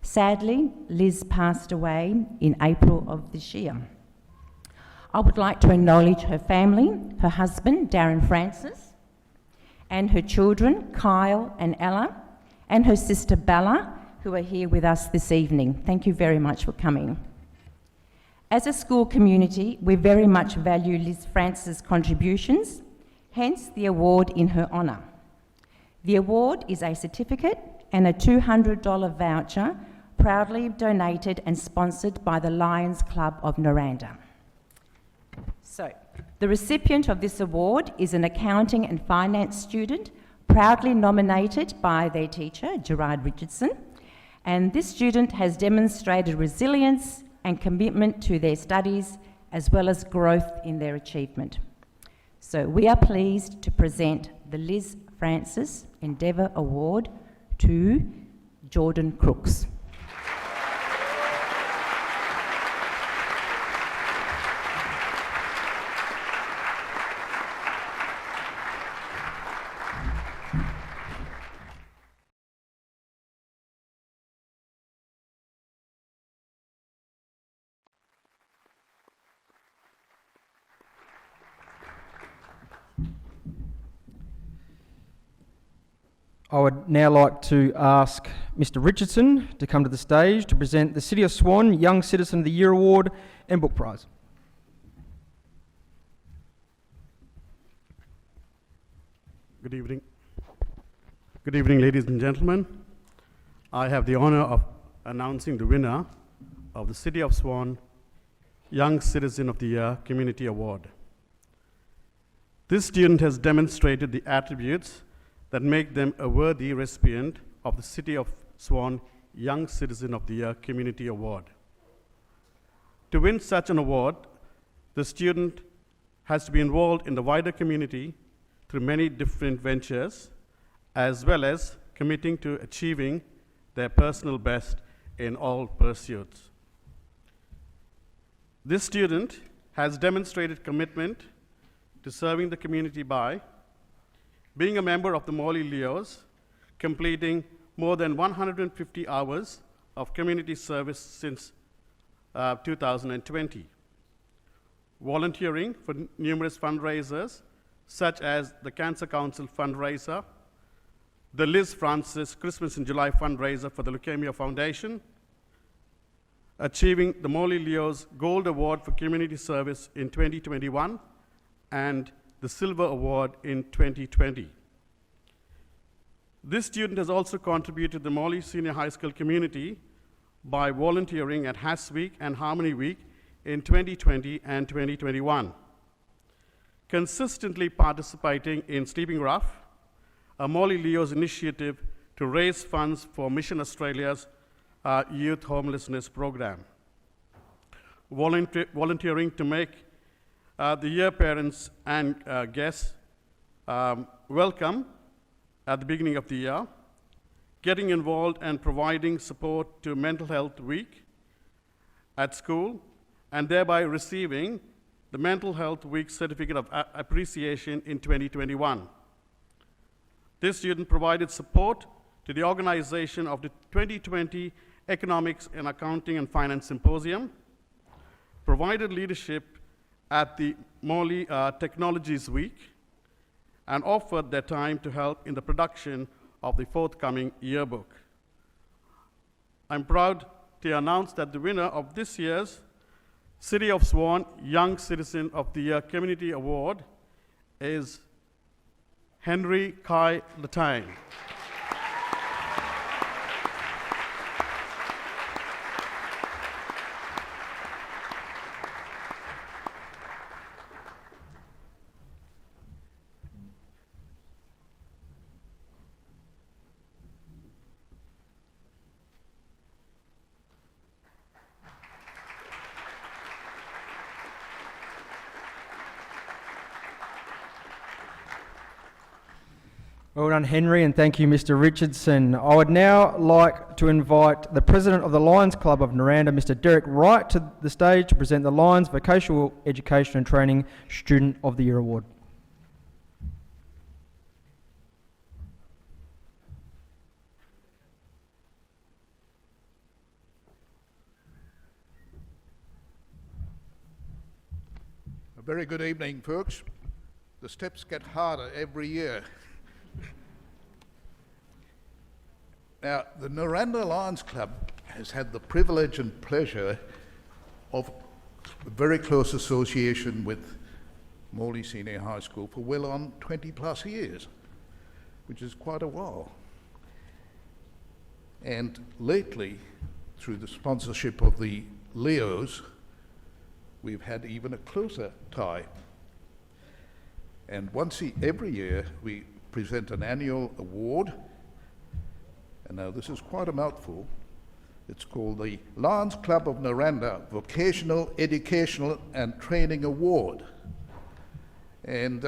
Sadly, Liz passed away in April of this year. I would like to acknowledge her family, her husband, Darren Francis, and her children, Kyle and Ella, and her sister Bella, who are here with us this evening. Thank you very much for coming. As a school community, we very much value Liz Francis' contributions, hence the award in her honour. The award is a certificate and a $200 voucher proudly donated and sponsored by the Lions Club of Noranda. So, the recipient of this award is an accounting and finance student proudly nominated by their teacher, Gerard Richardson, and this student has demonstrated resilience and commitment to their studies as well as growth in their achievement. So we are pleased to present the Liz Francis Endeavour Award to Jordan Crooks. I would now like to ask Mr. Richardson to come to the stage to present the City of Swan Young Citizen of the Year Award and Book Prize. Good evening. Good evening, ladies and gentlemen. I have the honor of announcing the winner of the City of Swan Young Citizen of the Year Community Award. This student has demonstrated the attributes that make them a worthy recipient of the City of Swan Young Citizen of the Year Community Award. To win such an award, the student has to be involved in the wider community through many different ventures, as well as committing to achieving their personal best in all pursuits. This student has demonstrated commitment to serving the community by being a member of the Morley Leos, completing more than 150 hours of community service since 2020, volunteering for numerous fundraisers such as the Cancer Council fundraiser, the Liz Francis Christmas in July fundraiser for the Leukemia Foundation, achieving the Morley Leos Gold Award for Community Service in 2021, and the Silver Award in 2020. This student has also contributed to the Morley Senior High School community by volunteering at HAS Week and Harmony Week in 2020 and 2021, consistently participating in Sleeping Rough, a Morley Leos initiative to raise funds for Mission Australia's youth homelessness program, volunteering to make the year parents and guests welcome at the beginning of the year, getting involved and providing support to Mental Health Week at school, and thereby receiving the Mental Health Week Certificate of Appreciation in 2021. This student provided support to the organization of the 2020 Economics and Accounting and Finance Symposium, provided leadership at the Morley Technologies Week, and offered their time to help in the production of the forthcoming yearbook. I'm proud to announce that the winner of this year's City of Swan Young Citizen of the Year Community Award is Henry Kai Latang. Well done, Henry, and thank you, Mr. Richardson. I would now like to invite the President of the Lions Club of Naranda, Mr. Derek Wright, to the stage to present the Lions Vocational Education and Training Student of the Year Award. A very good evening, folks. The steps get harder every year. Now, the Naranda Lions Club has had the privilege and pleasure of a very close association with Morley Senior High School for well on 20 plus years, which is quite a while. And lately, through the sponsorship of the Leos, we've had even a closer tie. And every year, we present an annual award. And now this is quite a mouthful. It's called the Lions Club of Naranda Vocational Educational and Training Award. And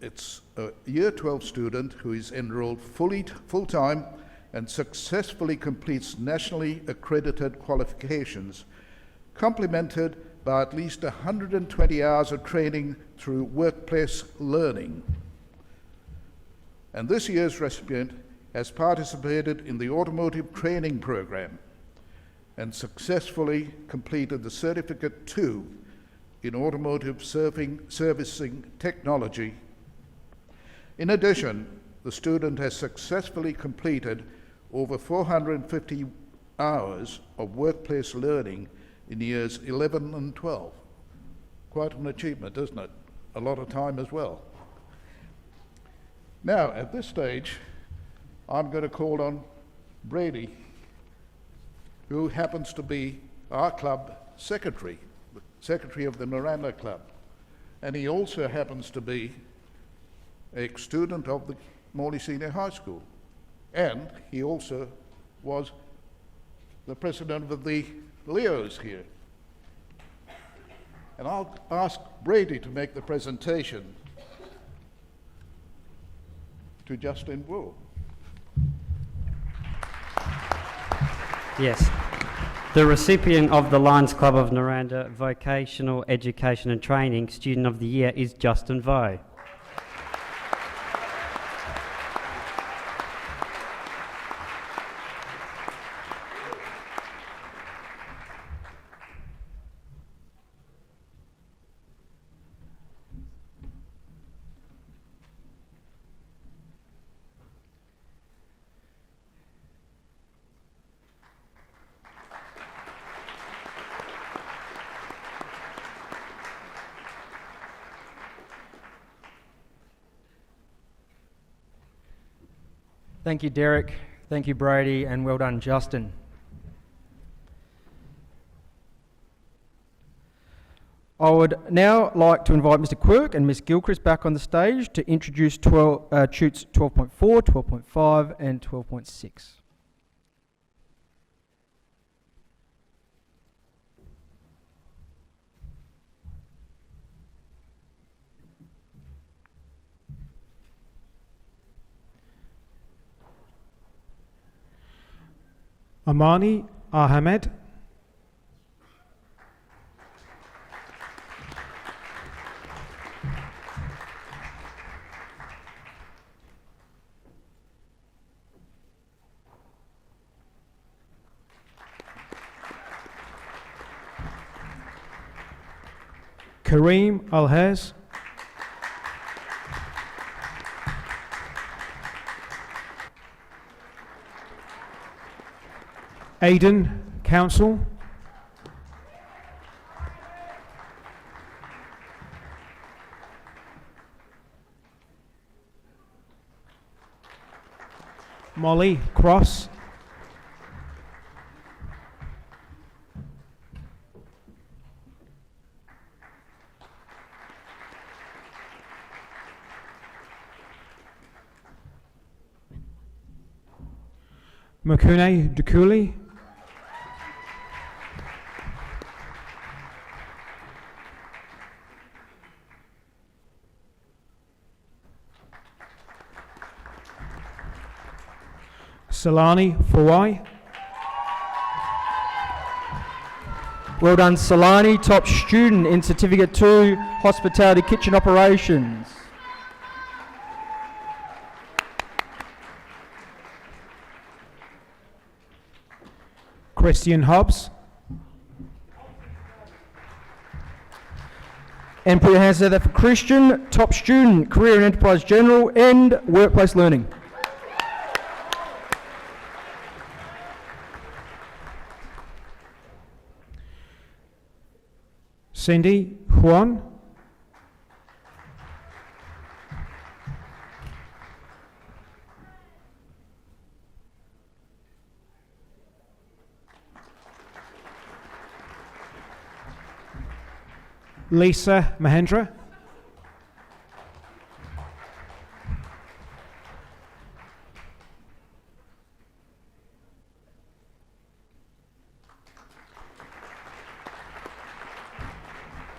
it's a Year 12 student who is enrolled full-time and successfully completes nationally accredited qualifications, complemented by at least 120 hours of training through workplace learning. And this year's recipient has participated in the automotive training program and successfully completed the Certificate 2 in automotive servicing technology. In addition, the student has successfully completed over 450 hours of workplace learning in years 11 and 12. Quite an achievement, isn't it? A lot of time as well. Now, at this stage, I'm going to call on Brady, who happens to be our club secretary, the secretary of the Miranda Club. And he also happens to be a student of the Morley Senior High School. And he also was the president of the Leos here. And I'll ask Brady to make the presentation to Justin Wu. Yes. The recipient of the Lions Club of Naranda Vocational Education and Training Student of the Year is Justin Vo. Thank you, Derek. Thank you, Brady, and well done, Justin. I would now like to invite Mr. Quirk and Ms. Gilchrist back on the stage to introduce tutes 12.4, 12.5 and 12.6. Amani Ahmed. Kareem Alhez. Aidan Council. Molly Cross. Makune Dukuli. Salani Fawai. Well done, Solani, top student in Certificate 2, Hospitality Kitchen Operations. Christian Hobbs. And put your hands together for Christian, top student, Career and Enterprise General and Workplace Learning. Cindy Huan. Lisa Mahendra.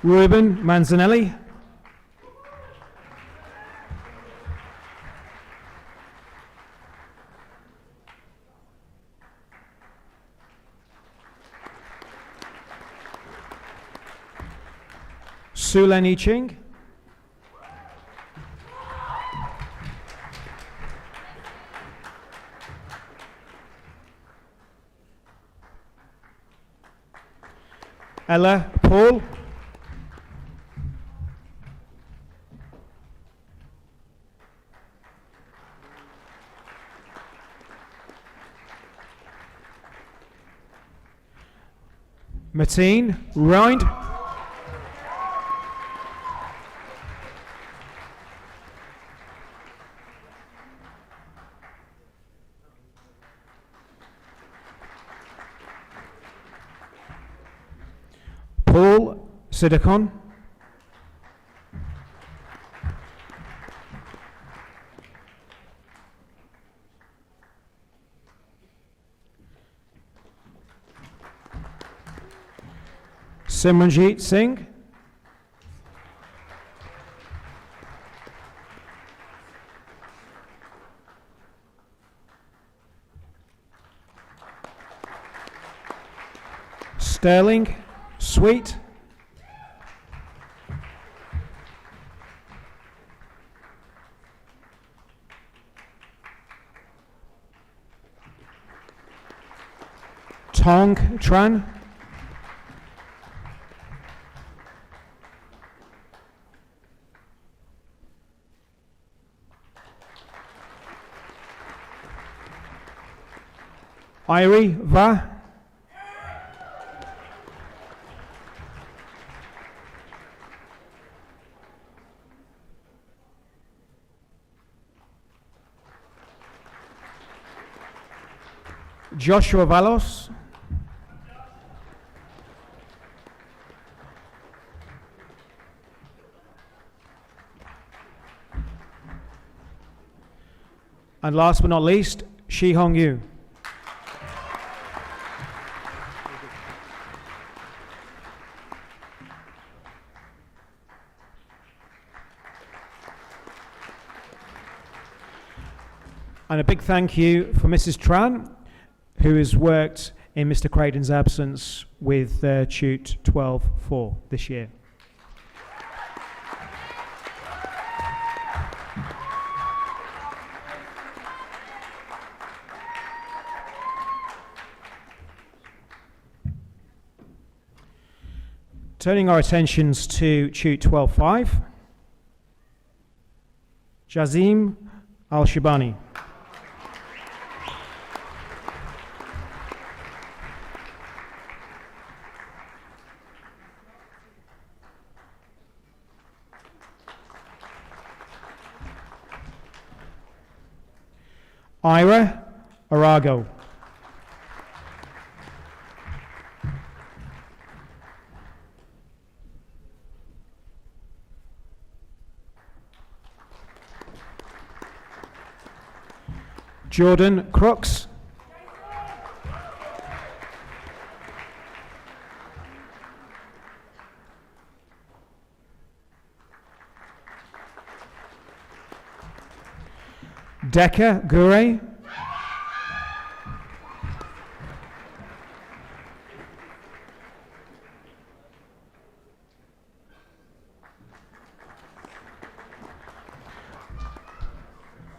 Ruben Manzanelli. Suleni Ching. Ella Paul. Martine Rind. Paul Sidicon. Simranjeet Singh. Sterling Sweet. Tong Tran. Irie Va. Joshua Valos. And last but not least, Shi Hong Yu. And a big thank you for Mrs. Tran, who has worked in Mr. Creighton's absence with Tute 12-4 this year. Turning our attentions to Tute 12-5, Jazim Al-Shibani. Ira Arago. Jordan Crooks. Decca Gure.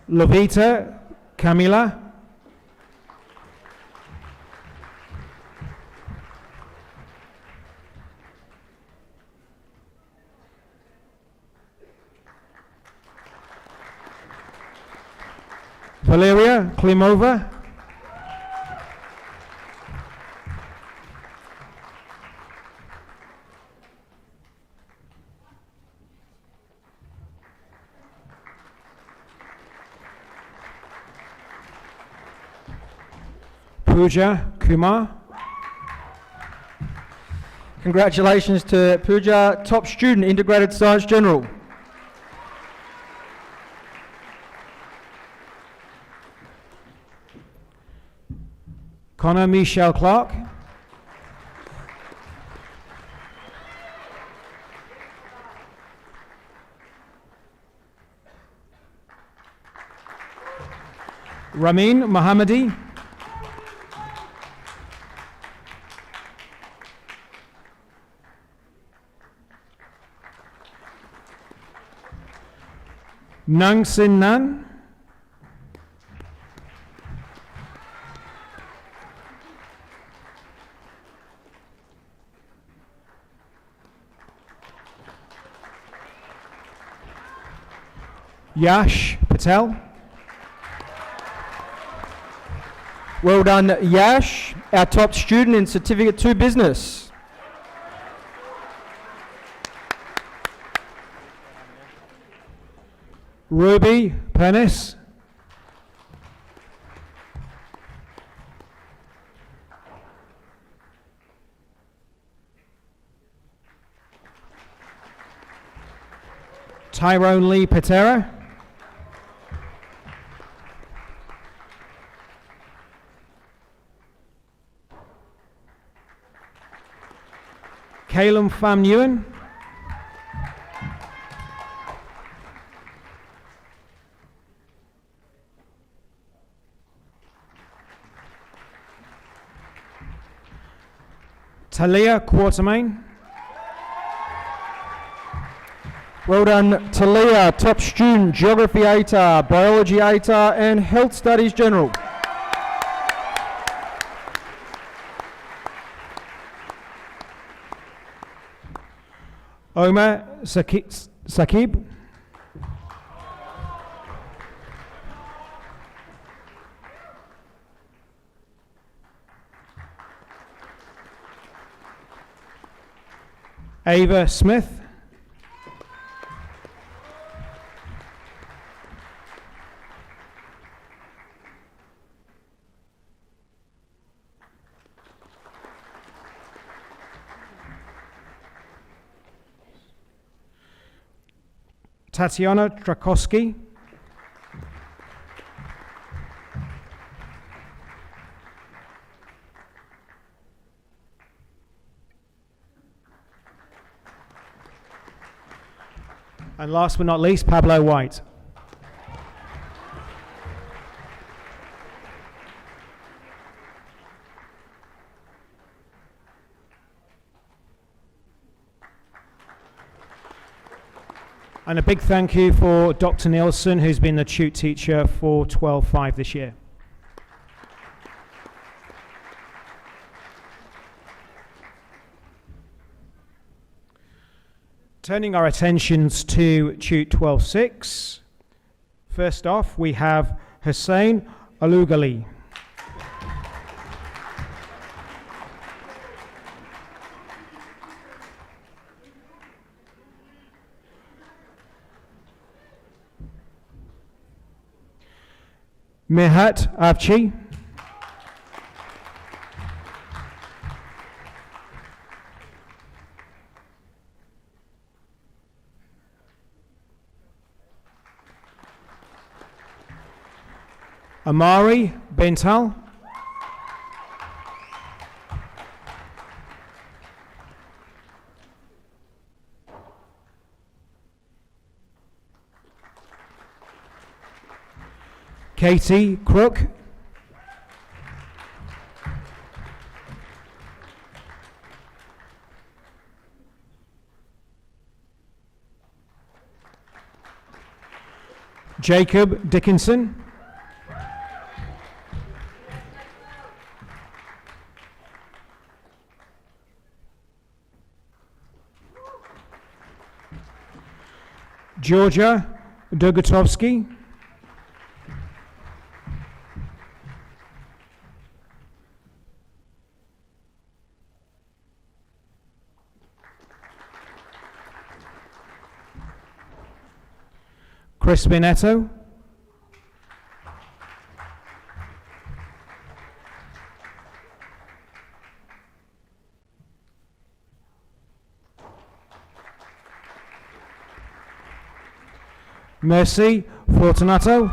Lovita Camila. Valeria Klimova. Pooja Kumar. Congratulations to Pooja, top student, Integrated Science General. Connor Michelle Clark. Ramin Mohammadi. Nang Sin Nan. Yash Patel. Well done, Yash, our top student in Certificate 2 Business. Ruby Pennis. Tyrone Lee Patera. Calum Pham Nguyen. Talia Quartermain. Well done, Talia, top student, Geography ATAR, Biology ATAR and Health Studies General. Omar Sakib. Ava Smith. Tatiana Trakowski. And last but not least, Pablo White. And a big thank you for Dr. Nielsen, who's been the tute teacher for 12-5 this year. Turning our attentions to tute 12-6. First off, we have Hussein Alugali. Mihat Avci. Amari Bental. Katie Crook. Jacob Dickinson. Georgia Dogotovsky. Chris Binetto. Mercy Fortunato.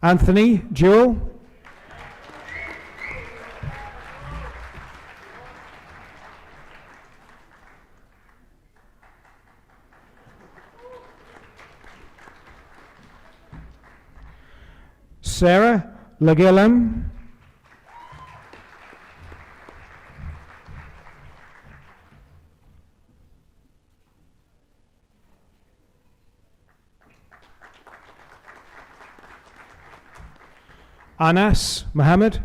Anthony Jewell. Sarah Legillem. Anas Mohammed.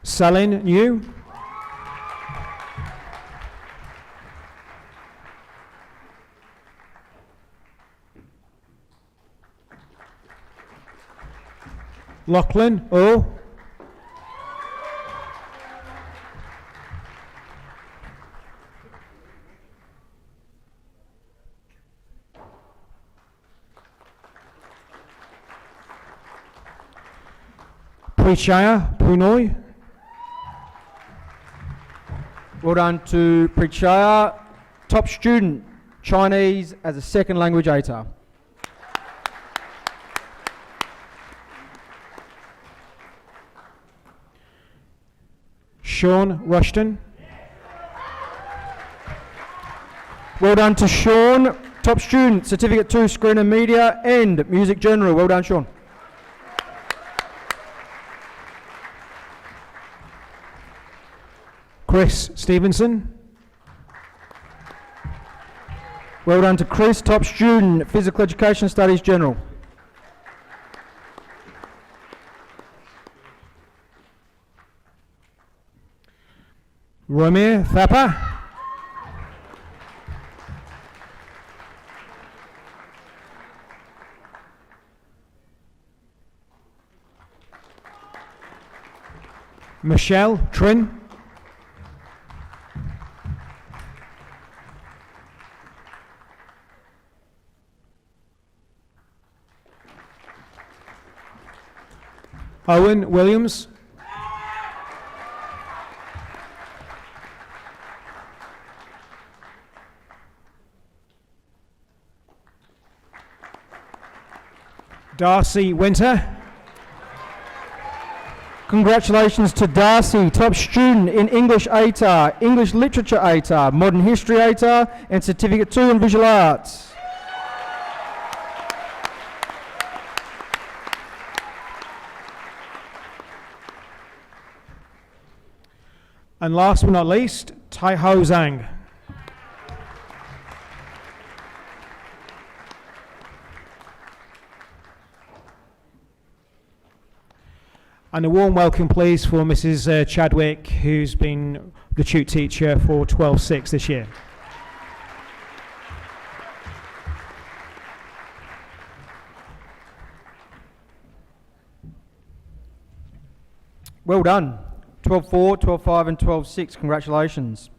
Salin New. Lachlan O. Prichaya Punoy. Well done to Prichaya, top student, Chinese as a second language ATAR. Sean Rushton. Well done to Sean, top student, Certificate 2, Screen and Media and Music General. Well done, Sean. Chris Stevenson. Well done to Chris, top student, Physical Education Studies General. Romir Thapa. Michelle Trin. Owen Williams. Darcy Winter. Congratulations to Darcy, top student in English ATAR, English Literature ATAR, Modern History ATAR and Certificate 2 in Visual Arts. And last but not least, Tai Ho Zhang. And a warm welcome, please, for Mrs. Chadwick, who's been the tutor teacher for 12-6 this year. Well done. 12-4, 12-5 and 12-6. Congratulations.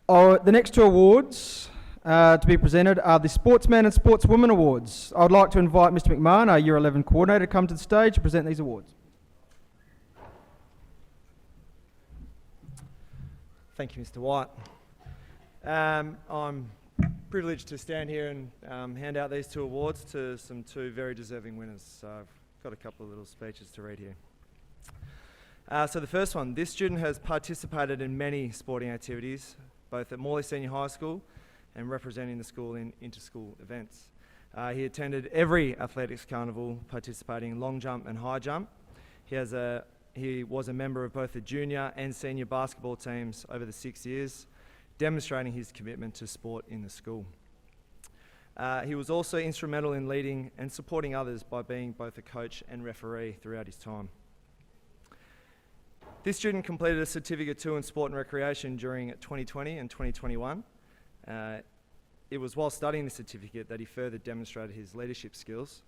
The next two awards to be presented are the Sportsman and Sportswoman Awards. I would like to invite Mr. McMahon, our Year 11 coordinator, to come to the stage to present these awards. Thank you, Mr. White. I'm privileged to stand here and hand out these two awards to two very deserving winners. So I've got a couple of little speeches to read here. So the first one, this student has participated in many sporting activities, both at Morley Senior High School and representing the school in inter-school events. He attended every athletics carnival, participating in long jump and high jump. He was a member of both the junior and senior basketball teams over the 6 years, demonstrating his commitment to sport in the school. He was also instrumental in leading and supporting others by being both a coach and referee throughout his time. This student completed a Certificate 2 in Sport and Recreation during 2020 and 2021. It was while studying the certificate that he further demonstrated his leadership skills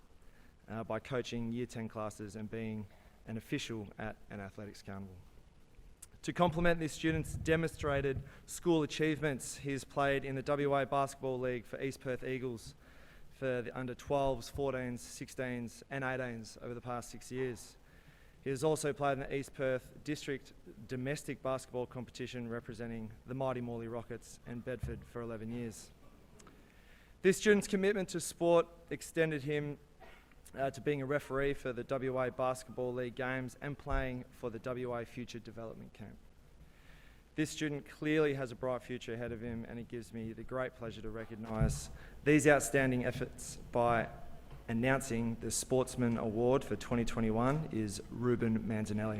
by coaching Year 10 classes and being an official at an athletics carnival. To complement this student's demonstrated school achievements, he has played in the WA Basketball League for East Perth Eagles for the under 12s, 14s, 16s and 18s over the past 6 years. He has also played in the East Perth District domestic basketball competition representing the mighty Morley Rockets and Bedford for 11 years. This student's commitment to sport extended him to being a referee for the WA Basketball League games and playing for the WA Future Development Camp. This student clearly has a bright future ahead of him, and it gives me the great pleasure to recognise these outstanding efforts by announcing the Sportsman Award for 2021 is Ruben Manzanelli.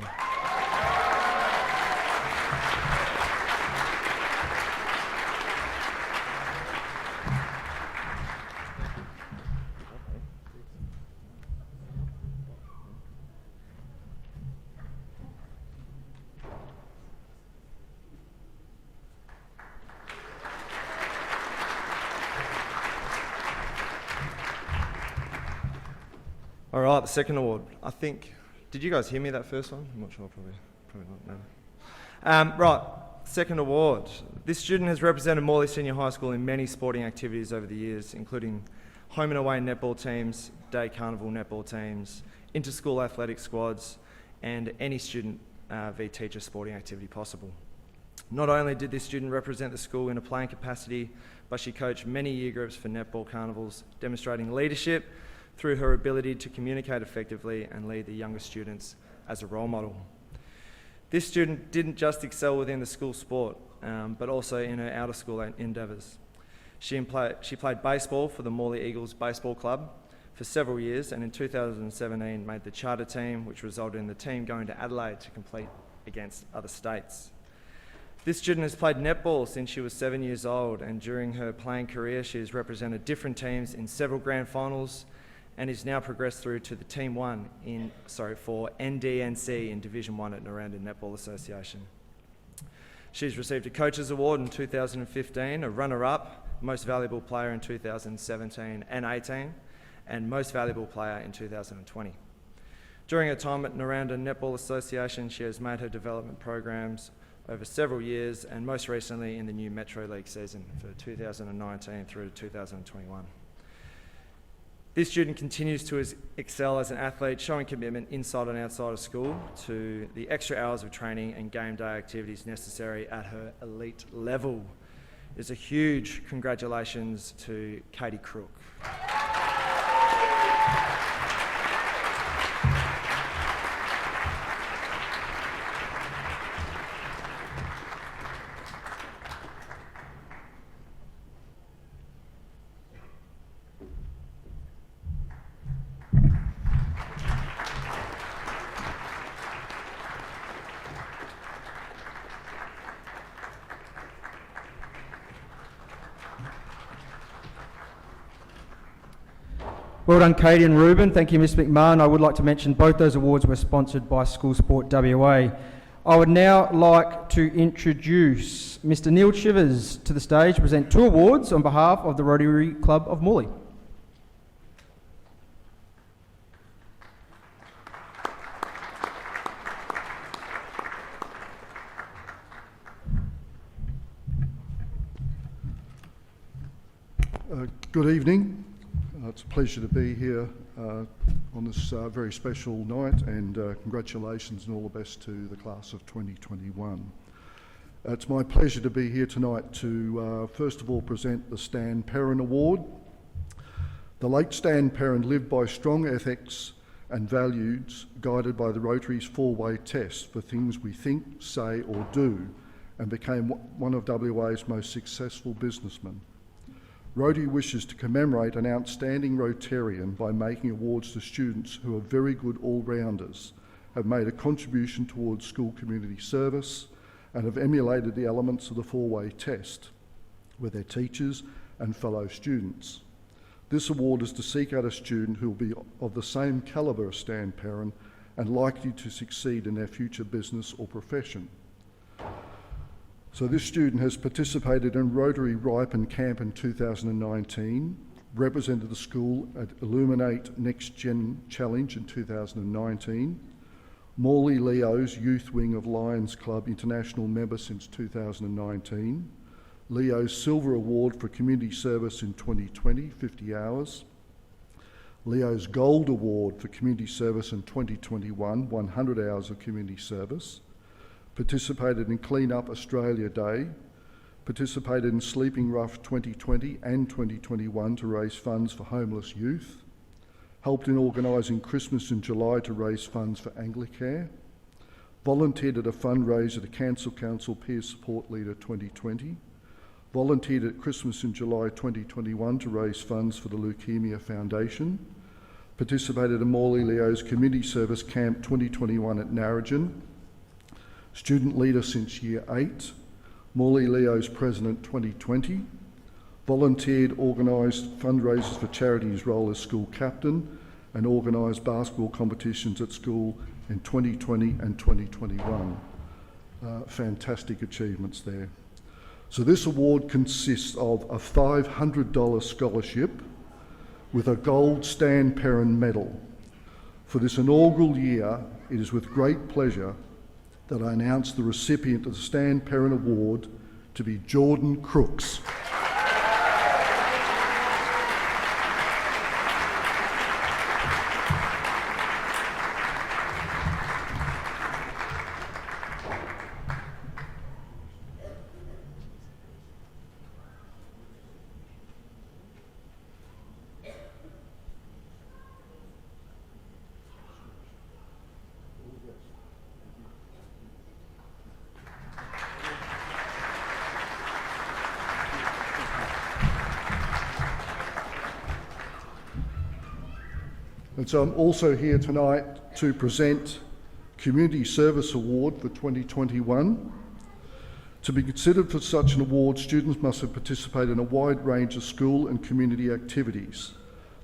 All right, the second award. I think, did you guys hear me that first one? I'm not sure, probably not. No. Right, second award. This student has represented Morley Senior High School in many sporting activities over the years, including home and away netball teams, day carnival netball teams, inter-school athletic squads, and any student v teacher sporting activity possible. Not only did this student represent the school in a playing capacity, but she coached many year groups for netball carnivals, demonstrating leadership through her ability to communicate effectively and lead the younger students as a role model. This student didn't just excel within the school sport, but also in her outer school endeavours. She played baseball for the Morley Eagles Baseball Club for several years, and in 2017 made the charter team, which resulted in the team going to Adelaide to compete against other states. This student has played netball since she was 7 years old, and during her playing career she has represented different teams in several grand finals and is now progressed through to the Team 1 for NDNC in Division 1 at Noranda Netball Association. She's received a Coaches Award in 2015, a runner-up, Most Valuable Player in 2017 and 18, and Most Valuable Player in 2020. During her time at Noranda Netball Association, she has made her development programs over several years, and most recently in the new Metro League season for 2019 through to 2021. This student continues to excel as an athlete, showing commitment inside and outside of school to the extra hours of training and game day activities necessary at her elite level. There's a huge congratulations to Katie Crook. Well done, Katie and Ruben. Thank you, Ms McMahon. I would like to mention both those awards were sponsored by School Sport WA. I would now like to introduce Mr Neil Chivers to the stage to present 2 awards on behalf of the Rotary Club of Morley. Good evening. It's a pleasure to be here on this very special night, and congratulations and all the best to the class of 2021. It's my pleasure to be here tonight to first of all present the Stan Perrin Award. The late Stan Perrin lived by strong ethics and values guided by the Rotary's 4-way test for things we think, say or do, and became one of WA's most successful businessmen. Rotary wishes to commemorate an outstanding Rotarian by making awards to students who are very good all-rounders, have made a contribution towards school community service, and have emulated the elements of the 4-way test with their teachers and fellow students. This award is to seek out a student who will be of the same calibre as Stan Perrin and likely to succeed in their future business or profession. So this student has participated in Rotary Ripen Camp in 2019, represented the school at Illuminate Next Gen Challenge in 2019, Morley Leo's Youth Wing of Lions Club International member since 2019, Leo's Silver Award for Community Service in 2020, 50 hours, Leo's Gold Award for Community Service in 2021, 100 hours of community service, participated in Clean Up Australia Day, participated in Sleeping Rough 2020 and 2021 to raise funds for homeless youth, helped in organising Christmas in July to raise funds for Anglicare, volunteered at a fundraiser to Cancel Council Peer Support Leader 2020, volunteered at Christmas in July 2021 to raise funds for the Leukemia Foundation, participated in Morley Leo's Community Service Camp 2021 at Narrogin, student leader since Year 8, Morley Leo's President 2020, volunteered, organised fundraisers for charities role as school captain, and organised basketball competitions at school in 2020 and 2021. Fantastic achievements there. So this award consists of a $500 scholarship with a gold Stan Perrin medal, For this inaugural year, it is with great pleasure that I announce the recipient of the Stan Perrin Award to be Jordan Crooks. And so I'm also here tonight to present Community Service Award for 2021. To be considered for such an award, students must have participated in a wide range of school and community activities.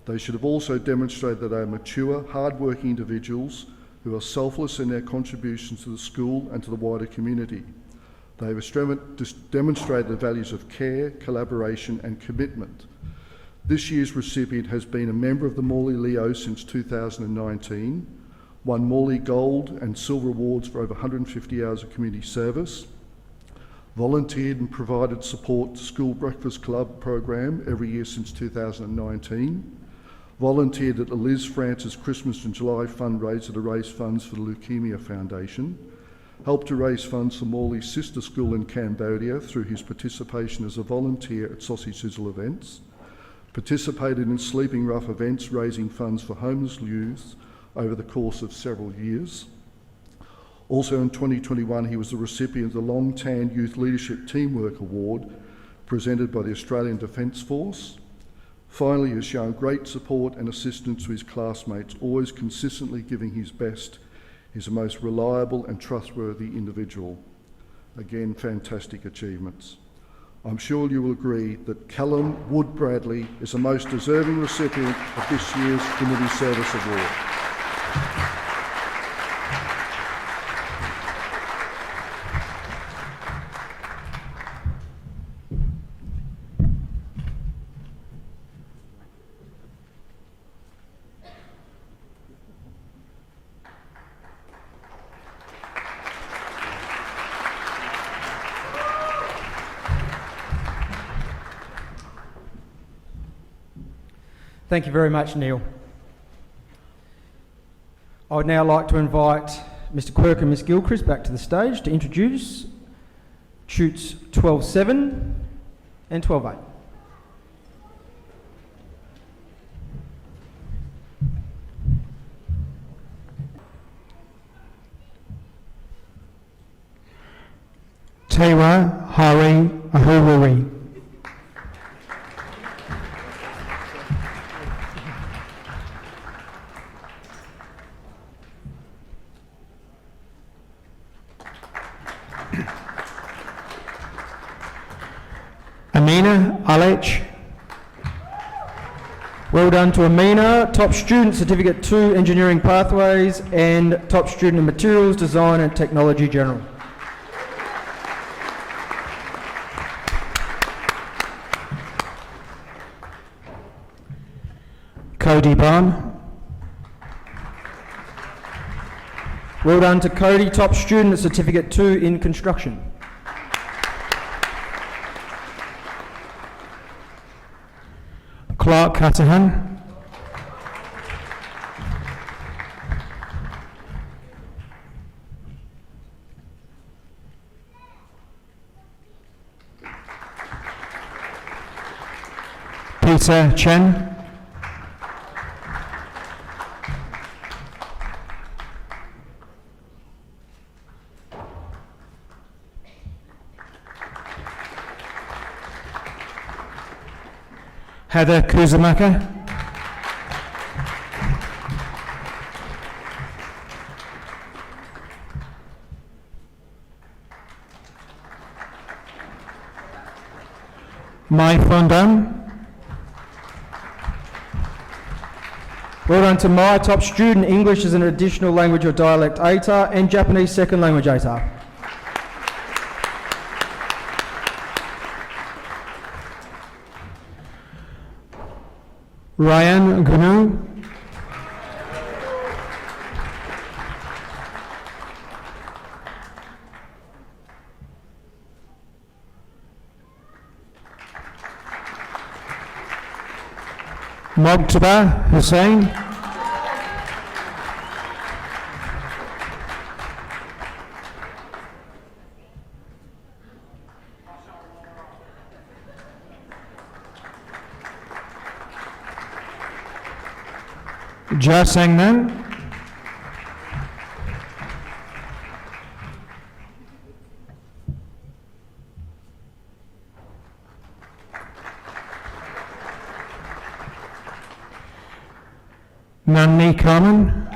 They should have also demonstrated that they are mature, hard-working individuals who are selfless in their contributions to the school and to the wider community. They have demonstrated the values of care, collaboration and commitment. This year's recipient has been a member of the Morley Leo since 2019, won Morley Gold and Silver Awards for over 150 hours of community service, volunteered and provided support to School Breakfast Club program every year since 2019, volunteered at the Liz Francis Christmas in July fundraiser to raise funds for the Leukemia Foundation, helped to raise funds for Morley's sister school in Cambodia through his participation as a volunteer at Sausage Sizzle events, participated in Sleeping Rough events raising funds for homeless youth over the course of several years. Also in 2021, he was the recipient of the Long Tan Youth Leadership Teamwork Award presented by the Australian Defence Force. Finally, he has shown great support and assistance to his classmates, always consistently giving his best. He's a most reliable and trustworthy individual. Again, fantastic achievements. I'm sure you will agree that Callum Wood Bradley is the most deserving recipient of this year's Community Service Award. Thank you very much, Neil. I would now like to invite Mr. Quirk and Ms. Gilchrist back to the stage to introduce Shoots 12.7 and 12.8. Tewa Hari Ahururi. Amina Alech. Well done to Amina, Top Student Certificate 2 Engineering Pathways and Top Student in Materials Design and Technology General. Cody Barn. Well done to Cody, Top Student Certificate 2 in Construction. Clark Catahan. Peter Chen. Heather Kuzamaka. Mai Fondam. Well done to Mai, Top Student English as an Additional Language or Dialect ATAR and Japanese Second Language ATAR. Ryan Gunu. Mogtaba Hussain. Jasangnan. Nanni Carmen.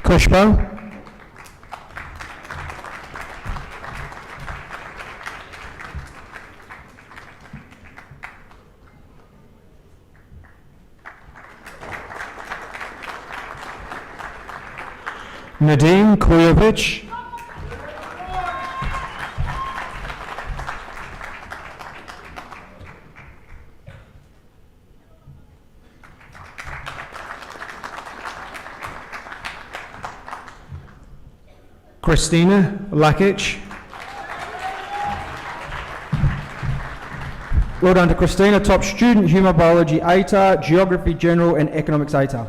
Kushbo. Nadim Kujovic. Christina Lakic. Well done to Christina, top student, Human Biology ATAR, Geography General and Economics ATAR.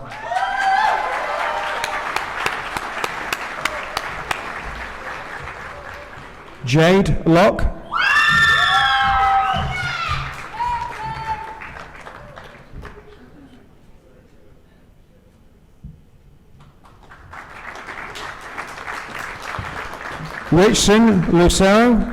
Jade Locke. Richson Lucero.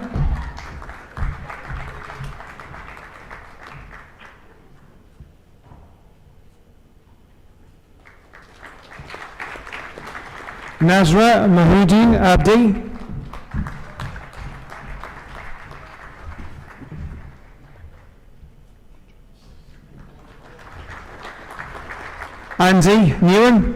Nazra Mahudin Abdi. Andy Newen.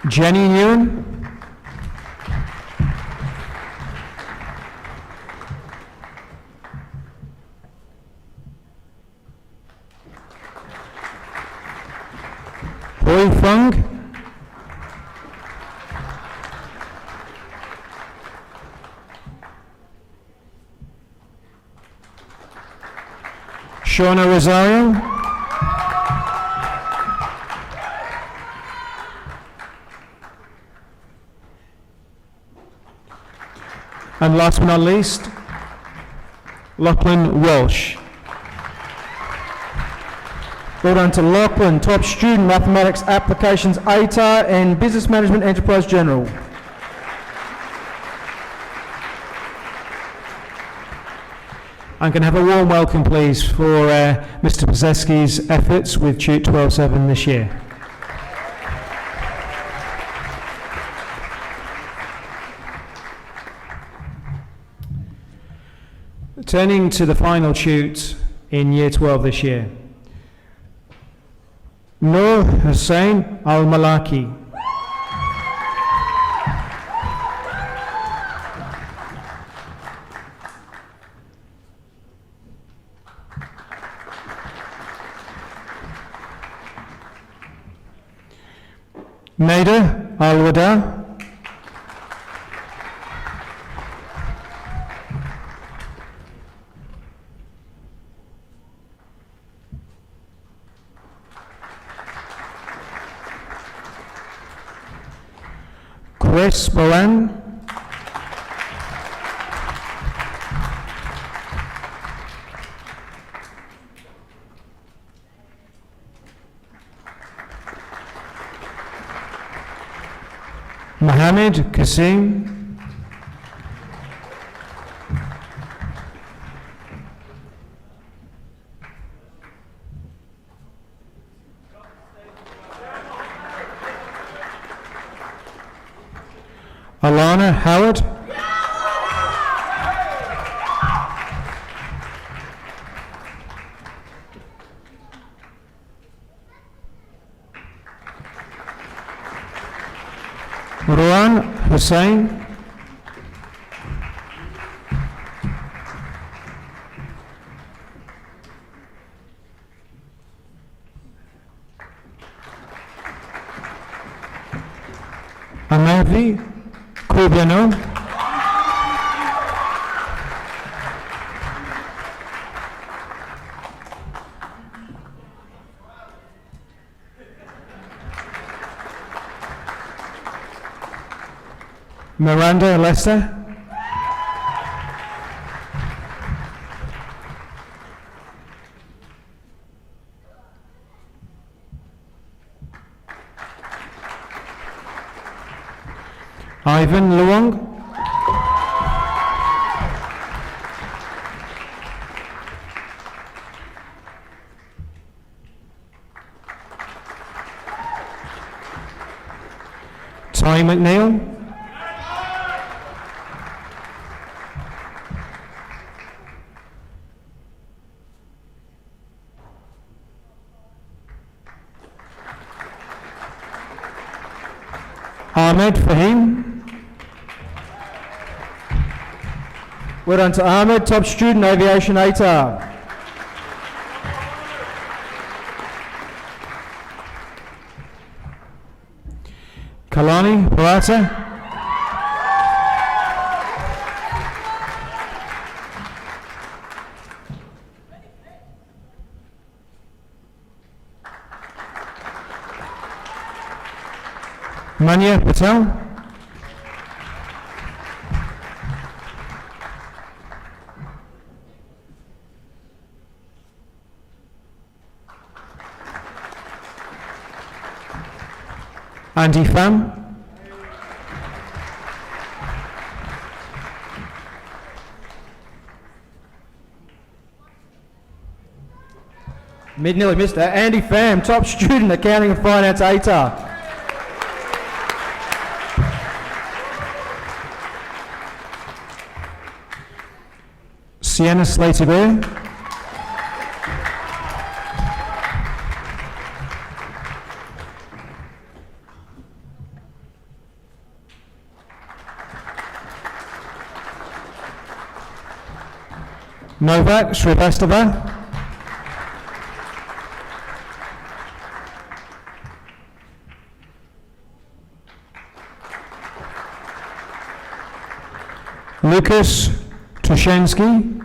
Jenny Newen. Hoi Fung. Shauna Rosario. And last but not least, Lachlan Walsh. Well done to Lachlan, top student, Mathematics Applications ATAR and Business Management Enterprise General. I'm going to have a warm welcome, please, for Mr. Pazesky's efforts with Tute 12-7 this year. Turning to the final Tute in Year 12 this year. Noor Hussain Al-Malaki. Nader Al-Wada. Chris Bowen. Mohammed Kasim. Alana Howard. Ruan Hussain. Ravi Kubano, Miranda Lester, Ivan Luong, Ty McNeil, Ahmed Fahim. Well done to Ahmed, top student, aviation ATAR. Kalani Parata, Manya Patel, Andy Pham, Nearly missed that. Andy Pham, top student, accounting and finance ATAR. Sienna Slater-Bear, Novak Srivastava, Lucas Tushensky,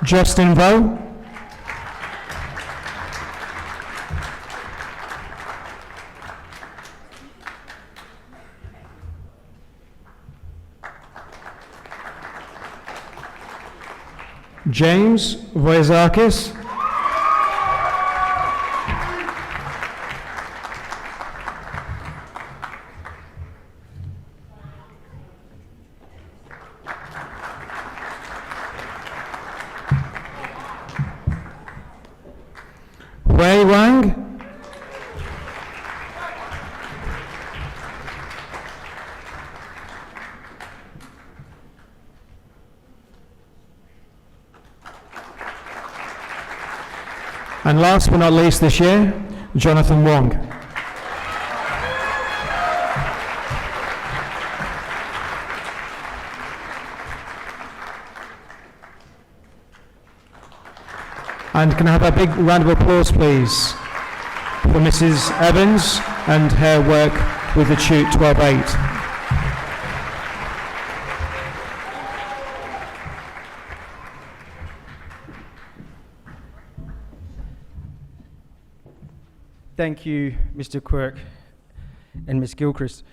Justin Vo, James Voizakis, Wei Wang, and last but not least this year, Jonathan Wong. And can I have a big round of applause, please, for Mrs. Evans and her work with the Tute 12-8. Thank you, Mr. Quirk and Ms. Gilchrist.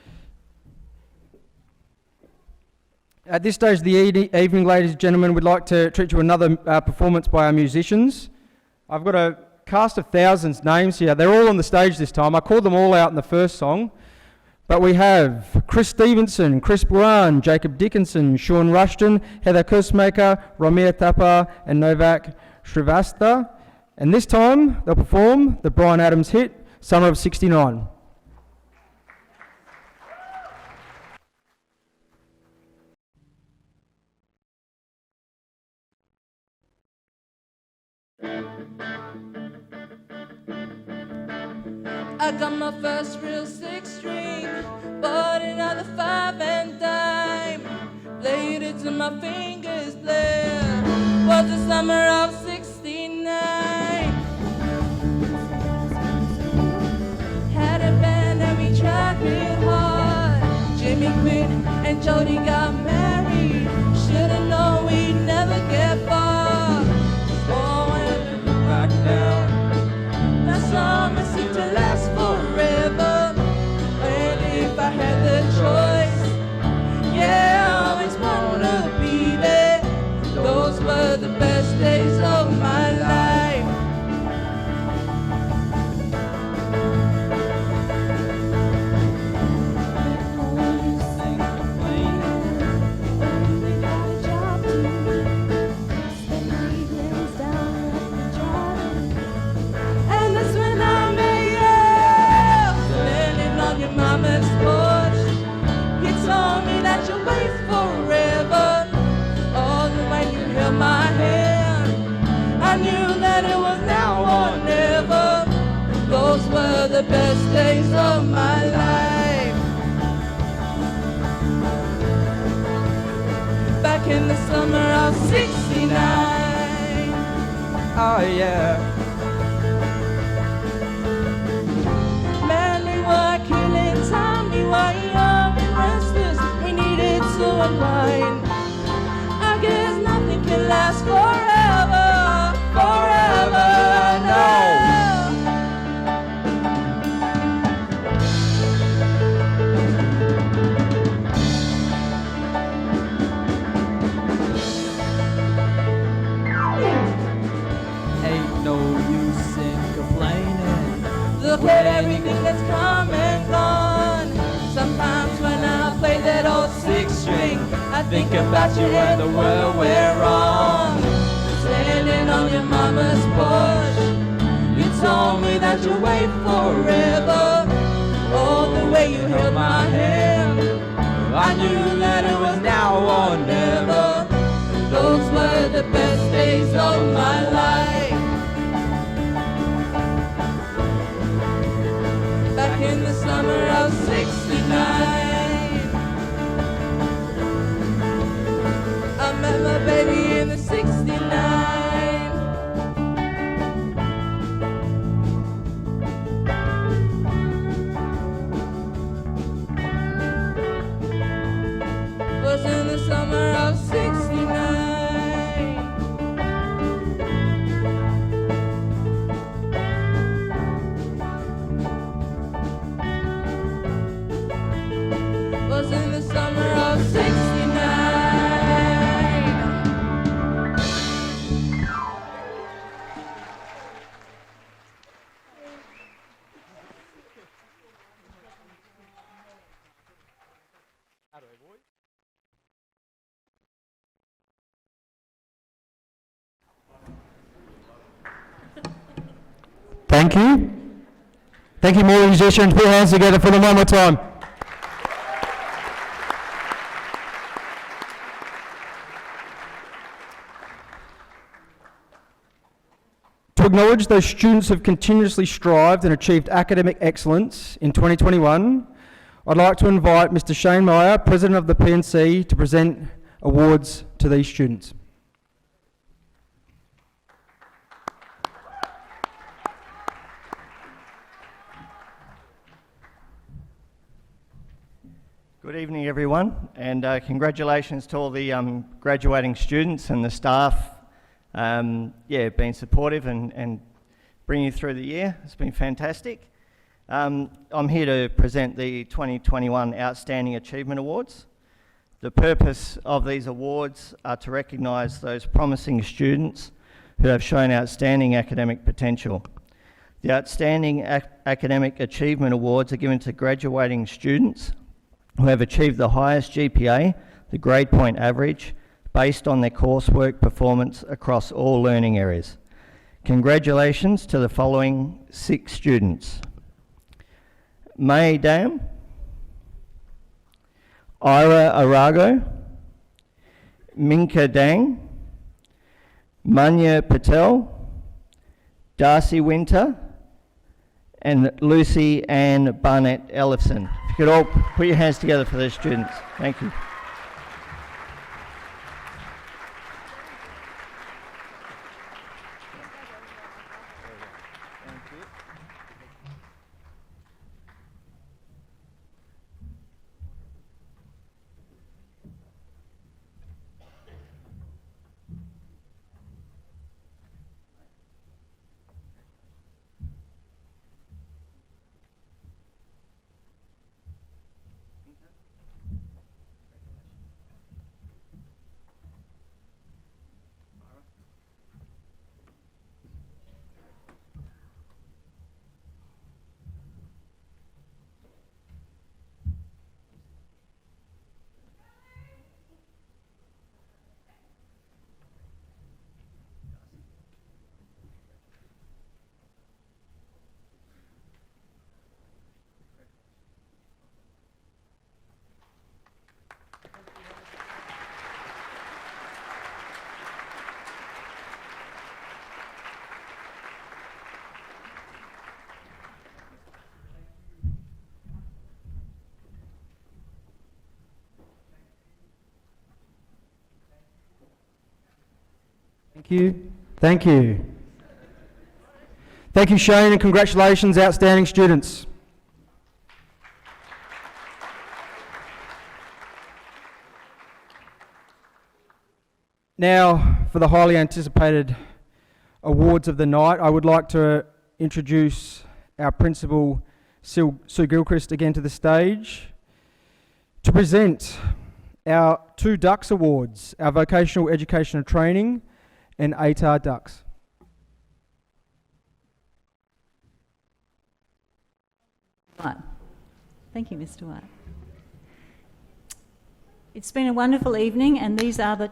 At this stage of the evening, ladies and gentlemen, we'd like to treat you to another performance by our musicians. I've got a cast of thousands names here. They're all on the stage this time. I called them all out in the first song. But we have Chris Stevenson, Chris Buran, Jacob Dickinson, Sean Rushton, Heather Kursmaker, Ramir Thapa and Novak Srivastava. And this time they'll perform the Bryan Adams hit, Summer of '69. I got my first real 6-string, bought another 5 and dime, played it till my fingers bled. was the summer of '69. Had a band and we tried real hard. Jimmy quit and Jody got married. Should've known we'd never get far. Oh, and look back now. That summer seemed to last forever. And if I had the choice, yeah, I always wanna be there. Those were the best days of my life. And that's when I met you, standing on your mama's porch. You told me that you'll wait forever. Oh, when you held my hand, I knew that it was now or never. Those were the best days of my life. Back in the summer of '69. Oh yeah. Man, we were killing time, we were young and restless. We needed to unwind. I guess nothing can last forever, forever, no. Ain't no use in complaining. Look at everything that's come and gone. Sometimes when I play that old six string, I think about you and the world we're on. Standing on your mama's porch, you told me that you'll wait forever. Oh, the way you held my hand, I knew that it was now or never. Those were the best days of my life. Back in the summer of '69, I met my baby in the '69. Was in the summer of '69. Was in the summer of '69. Thank you. Thank you, Morley musicians. Put your hands together for them one more time. To acknowledge those students who have continuously strived and achieved academic excellence in 2021, I'd like to invite Mr. Shane Meyer, President of the P&C, to present awards to these students. Good evening, everyone, and congratulations to all the graduating students and the staff. Being supportive and bringing you through the year. It's been fantastic. I'm here to present the 2021 Outstanding Achievement Awards. The purpose of these awards are to recognise those promising students who have shown outstanding academic potential. The Outstanding Academic Achievement Awards are given to graduating students who have achieved the highest GPA, the grade point average, based on their coursework performance across all learning areas. Congratulations to the following 6 students: May Dam, Ira Arago, Minka Dang, Manya Patel, Darcy Winter, and Lucy Ann Barnett Ellison. If you could all put your hands together for those students. Thank you. Thank you. Thank you. Thank you, Shane, and congratulations, outstanding students. Now, for the highly anticipated awards of the night, I would like to introduce our principal, Sue Gilchrist, again to the stage to present our 2 Dux Awards, our Vocational Education and Training and ATAR Dux. Right. Thank you, Mr. White. It's been a wonderful evening, and these are the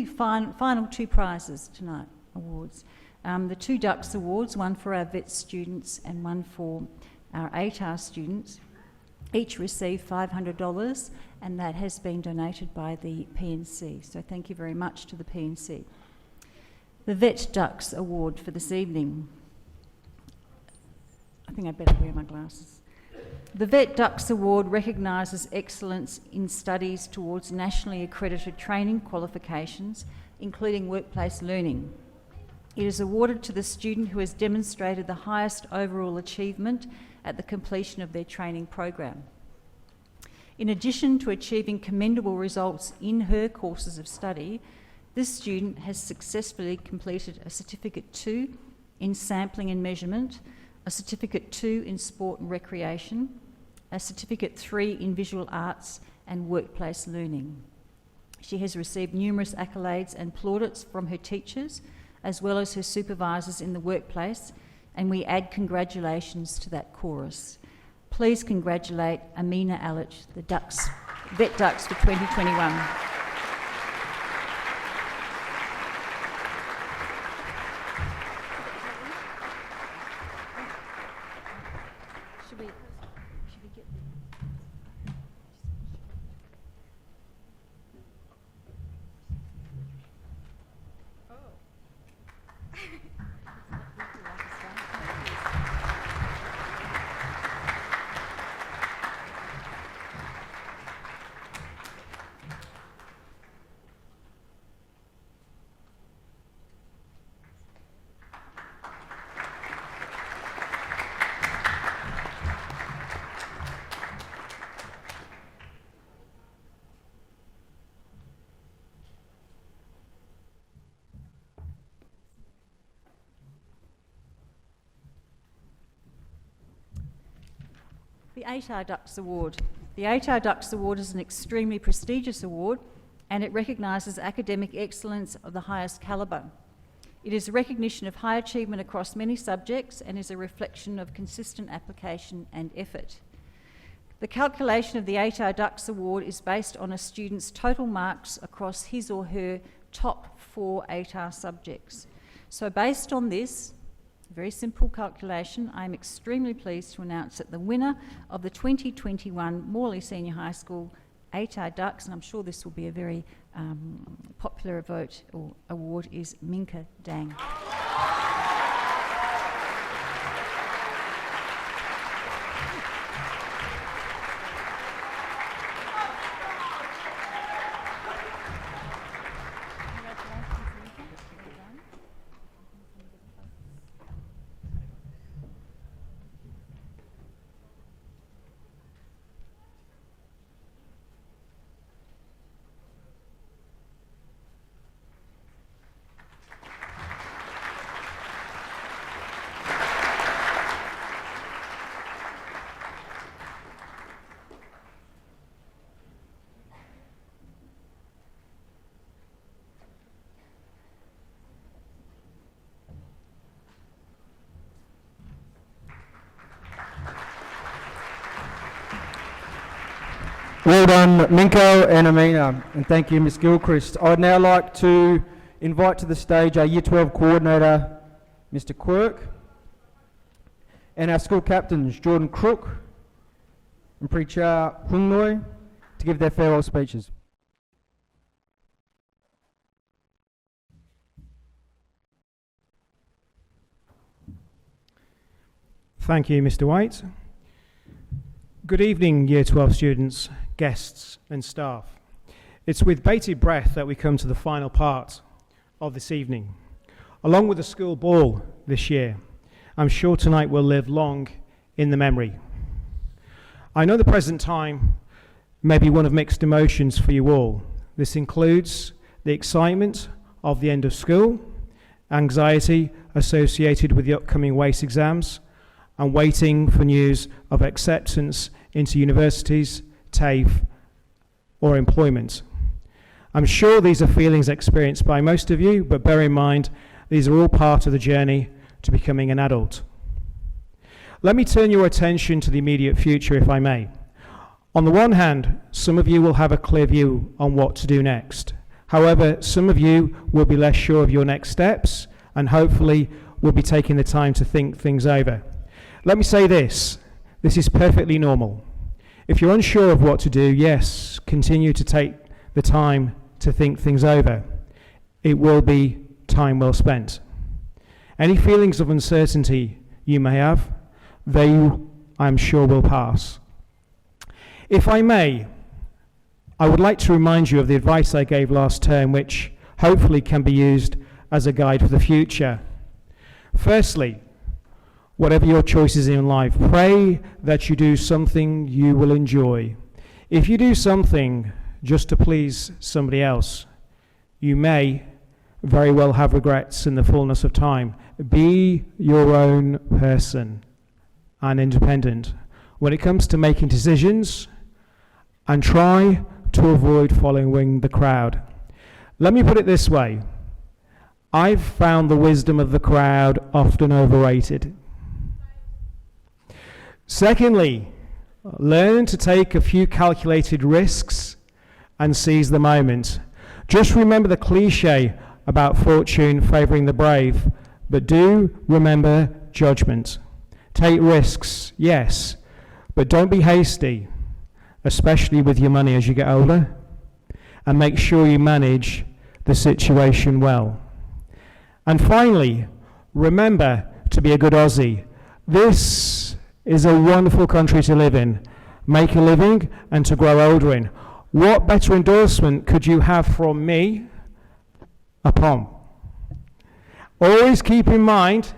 final 2 prizes tonight, awards. The 2 Dux Awards, one for our VET students and one for our ATAR students, each receive $500, and that has been donated by the PNC. So thank you very much to the PNC. The VET Dux Award for this evening. I think I better wear my glasses. The VET Dux Award recognises excellence in studies towards nationally accredited training qualifications, including workplace learning. It is awarded to the student who has demonstrated the highest overall achievement at the completion of their training program. In addition to achieving commendable results in her courses of study, this student has successfully completed a Certificate 2 in Sampling and Measurement, a Certificate 2 in Sport and Recreation, a Certificate 3 in Visual Arts and Workplace Learning. She has received numerous accolades and plaudits from her teachers, as well as her supervisors in the workplace, and we add congratulations to that chorus. Please congratulate Amina Alich, the VET Dux for 2021. The ATAR Dux Award. The ATAR Dux Award is an extremely prestigious award, and it recognises academic excellence of the highest calibre. It is a recognition of high achievement across many subjects and is a reflection of consistent application and effort. The calculation of the ATAR Dux Award is based on a student's total marks across his or her top 4 ATAR subjects. So based on this, very simple calculation, I am extremely pleased to announce that the winner of the 2021 Morley Senior High School ATAR Dux, and I'm sure this will be a very popular vote or award, is Minka Dang. Well done, Minko and Amina, and thank you, Ms Gilchrist. I'd now like to invite to the stage our Year 12 Coordinator, Mr Quirk, and our school captains, Jordan Crook and Preachar Hungloi, to give their farewell speeches. Thank you, Mr White. Good evening, Year 12 students, guests and staff. It's with bated breath that we come to the final part of this evening. along with the school ball this year. I'm sure tonight will live long in the memory. I know the present time may be one of mixed emotions for you all. This includes the excitement of the end of school, anxiety associated with the upcoming WACE exams, and waiting for news of acceptance into universities, TAFE, or employment. I'm sure these are feelings experienced by most of you, but bear in mind, these are all part of the journey to becoming an adult. Let me turn your attention to the immediate future, if I may. On the one hand, some of you will have a clear view on what to do next. However, some of you will be less sure of your next steps and hopefully will be taking the time to think things over. Let me say this is perfectly normal. If you're unsure of what to do, yes, continue to take the time to think things over. It will be time well spent. Any feelings of uncertainty you may have, they, I'm sure, will pass. If I may, I would like to remind you of the advice I gave last term, which hopefully can be used as a guide for the future. Firstly, whatever your choices in life, pray that you do something you will enjoy. If you do something just to please somebody else, you may very well have regrets in the fullness of time. Be your own person and independent when it comes to making decisions, and try to avoid following the crowd. Let me put it this way. I've found the wisdom of the crowd often overrated. Secondly, learn to take a few calculated risks and seize the moment. Just remember the cliche about fortune favoring the brave, but do remember judgment. Take risks, yes, but don't be hasty, especially with your money as you get older, and make sure you manage the situation well. And finally, remember to be a good Aussie. This is a wonderful country to live in, make a living, and to grow older in. What better endorsement could you have from me? A pom. Always keep in mind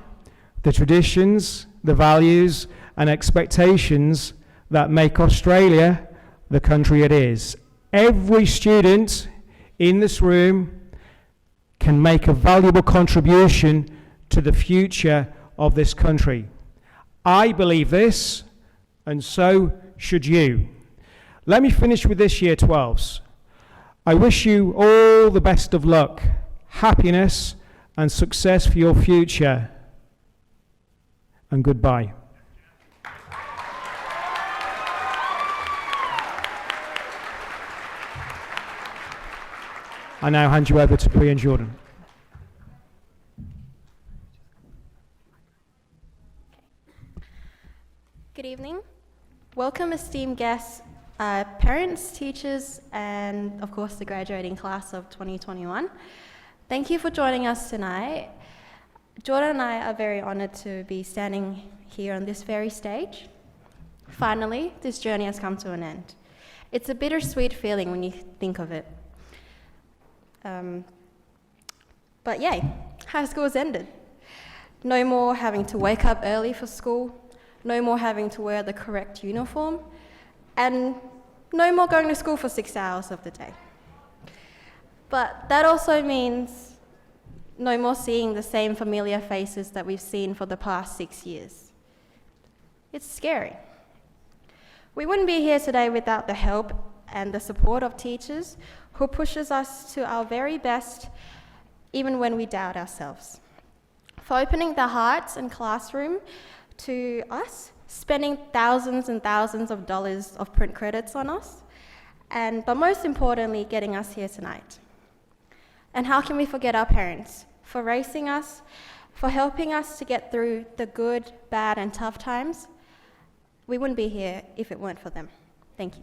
the traditions, the values, and expectations that make Australia the country it is. Every student in this room can make a valuable contribution to the future of this country. I believe this, and so should you. Let me finish with this, Year 12s. I wish you all the best of luck, happiness, and success for your future. And goodbye. I now hand you over to Priya and Jordan. Good evening. Welcome, esteemed guests, parents, teachers, and of course the graduating class of 2021. Thank you for joining us tonight. Jordan and I are very honoured to be standing here on this very stage. Finally, this journey has come to an end. It's a bittersweet feeling when you think of it. But yay, high school has ended. No more having to wake up early for school, no more having to wear the correct uniform, and no more going to school for 6 hours of the day. But that also means no more seeing the same familiar faces that we've seen for the past 6 years. It's scary. We wouldn't be here today without the help and the support of teachers who pushes us to our very best even when we doubt ourselves. For opening their hearts and classroom to us, spending thousands and thousands of dollars of print credits on us, but most importantly, getting us here tonight. And how can we forget our parents for raising us, for helping us to get through the good, bad, and tough times? We wouldn't be here if it weren't for them. Thank you.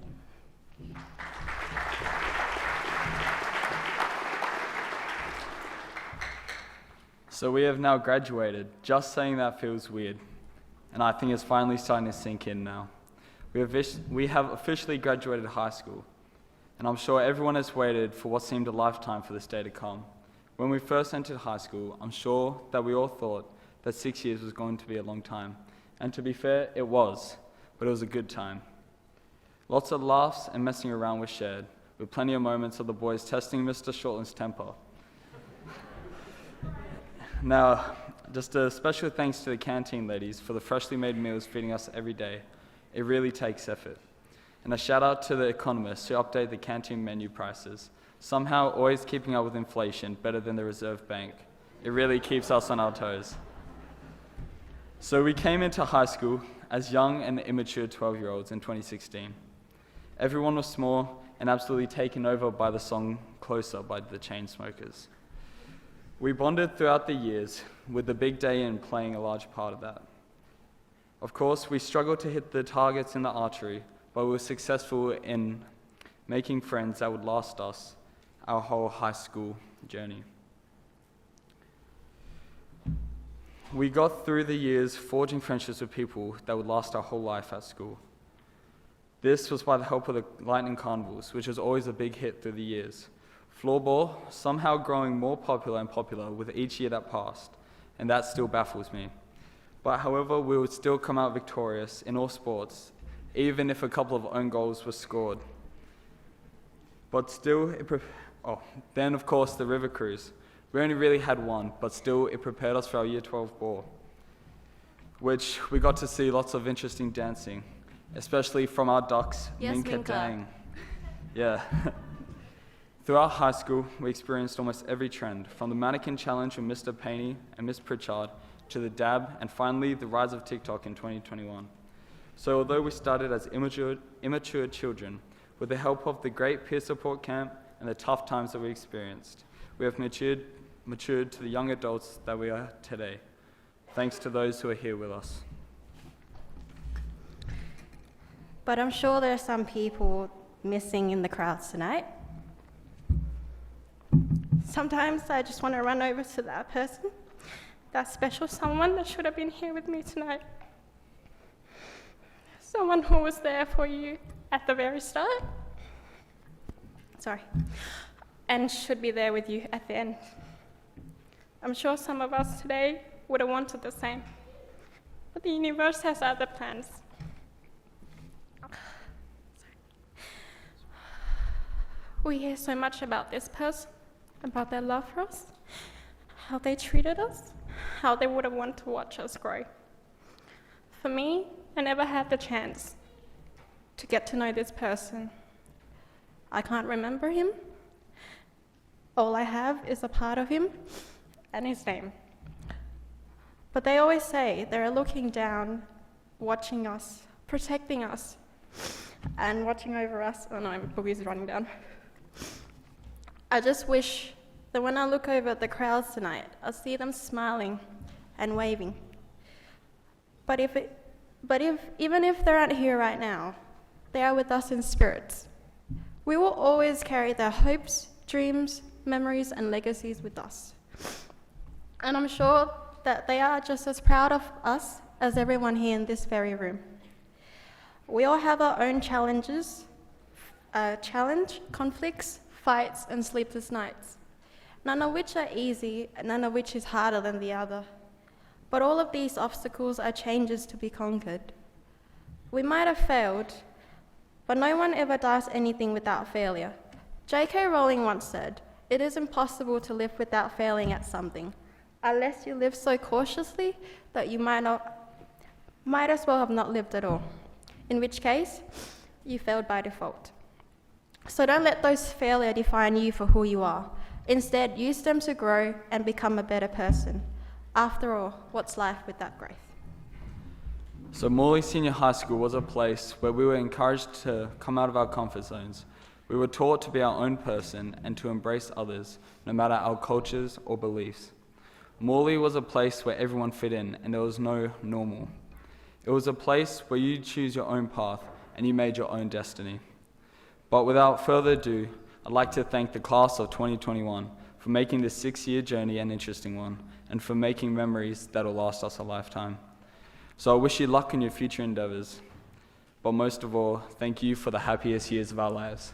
So we have now graduated. Just saying that feels weird. And I think it's finally starting to sink in now. We have officially graduated high school. And I'm sure everyone has waited for what seemed a lifetime for this day to come, When we first entered high school, I'm sure that we all thought that 6 years was going to be a long time. And to be fair, it was, but it was a good time. Lots of laughs and messing around were shared, with plenty of moments of the boys testing Mr. Shortland's temper. Now, just a special thanks to the canteen ladies for the freshly made meals feeding us every day. It really takes effort. And a shout out to the economists who update the canteen menu prices, somehow always keeping up with inflation better than the Reserve Bank. It really keeps us on our toes. So we came into high school as young and immature 12-year-olds in 2016. Everyone was small and absolutely taken over by the song Closer by the Chainsmokers. We bonded throughout the years, with the big day in playing a large part of that. Of course, we struggled to hit the targets in the archery, but we were successful in making friends that would last us our whole high school journey. We got through the years forging friendships with people that would last our whole life at school. This was by the help of the Lightning Carnivals, which was always a big hit through the years. Floorball somehow growing more popular and popular with each year that passed, and that still baffles me. But however, we would still come out victorious in all sports, even if a couple of own goals were scored. But still, then of course the river cruise. We only really had one, but still it prepared us for our Year 12 ball, which we got to see lots of interesting dancing, especially from our Dux, Yes, Minka Minka. Dang. Yeah. Throughout high school, we experienced almost every trend, from the mannequin challenge with Mr. Payne and Miss Pritchard, to the dab, and finally the rise of TikTok in 2021. So although we started as immature children, with the help of the great peer support camp and the tough times that we experienced, we have matured to the young adults that we are today, thanks to those who are here with us. But I'm sure there are some people missing in the crowds tonight. Sometimes I just want to run over to that person, that special someone that should have been here with me tonight. Someone who was there for you at the very start. Sorry. And should be there with you at the end. I'm sure some of us today would have wanted the same, but the universe has other plans. We hear so much about this person, about their love for us, how they treated us, how they would have wanted to watch us grow. For me, I never had the chance to get to know this person. I can't remember him. All I have is a part of him and his name. But they always say they're looking down, watching us, protecting us, and watching over us. Oh no, Boogie's running down. I just wish that when I look over at the crowds tonight, I see them smiling and waving. But even if they aren't here right now, they are with us in spirits. We will always carry their hopes, dreams, memories, and legacies with us. And I'm sure that they are just as proud of us as everyone here in this very room. We all have our own challenges, conflicts, fights, and sleepless nights, none of which are easy, and none of which is harder than the other. But all of these obstacles are changes to be conquered. We might have failed, but no one ever does anything without failure. J.K. Rowling once said, "It is impossible to live without failing at something, unless you live so cautiously that you might as well have not lived at all, in which case, you failed by default." So don't let those failures define you for who you are. Instead, use them to grow and become a better person. After all, what's life without growth? So Morley Senior High School was a place where we were encouraged to come out of our comfort zones. We were taught to be our own person and to embrace others, no matter our cultures or beliefs. Morley was a place where everyone fit in and there was no normal. It was a place where you choose your own path and you made your own destiny. But without further ado, I'd like to thank the class of 2021 for making this 6-year journey an interesting one, and for making memories that will last us a lifetime. So I wish you luck in your future endeavors, but most of all, thank you for the happiest years of our lives.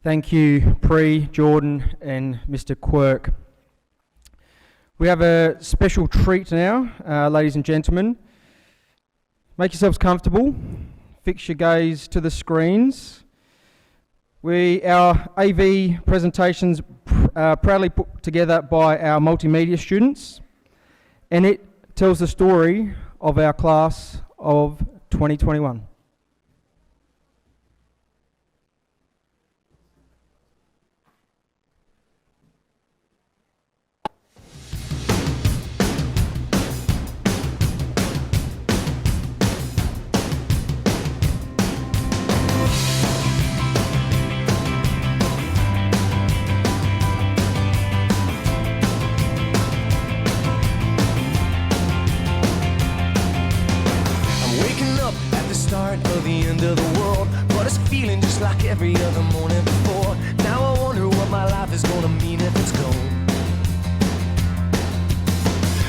Thank you, Pre, Jordan and Mr. Quirk. We have a special treat now, ladies and gentlemen. Make yourselves comfortable. Fix your gaze to the screens. Our AV presentations proudly put together by our multimedia students, and it tells the story of our class of 2021. Of the end of the world, but it's feeling just like every other morning before. Now I wonder what my life is gonna mean if it's gone.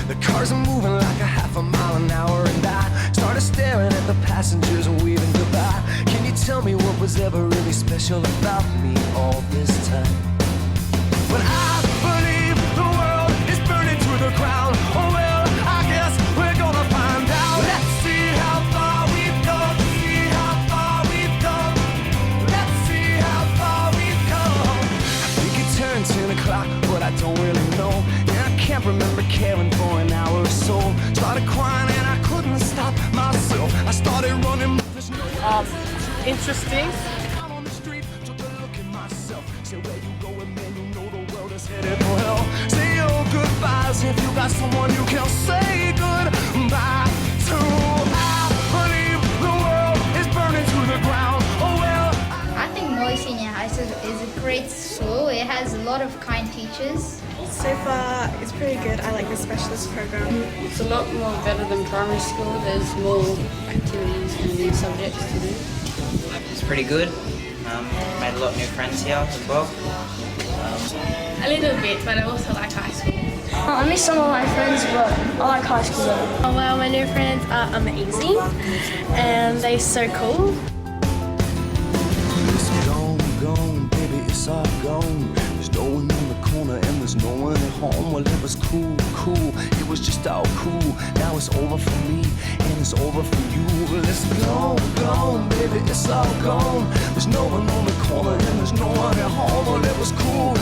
The cars are moving like a half a mile an hour, and I started staring at the passengers and waving goodbye. Can you tell me what was ever really special about me all this time? But I believe the world is burning to the ground. Oh well, I guess we're gonna find out. Let's see how far we've gone. Turn 10 o'clock, but I don't really know. And I can't remember caring for an hour or so. Started crying and I couldn't stop myself. I started running. Interesting. Out on the street, took a look at myself. Said, where you going, man? You know the world is headed for hell. Say your goodbyes if you got someone you can say goodbye to. I believe the world is burning to the ground. Oh well. I think Morley Senior High School is a great school. It has a lot of kind teachers. So far, it's pretty good. I like the specialist program. It's a lot more better than primary school. There's more activities and new subjects to do. It's pretty good. Made a lot of new friends here as well. A little bit, but I also like high school. I miss some of my friends, but I like high school though. Oh, well, my new friends are amazing and they're so cool. Gone, baby, it's all gone. There's no one in the corner and there's no one at home. Well, it was cool, it was just all cool. Now it's over for me and it's over for you. Well, it's gone, baby, it's all gone. There's no one on the corner and there's no one at home. Well, it was cool,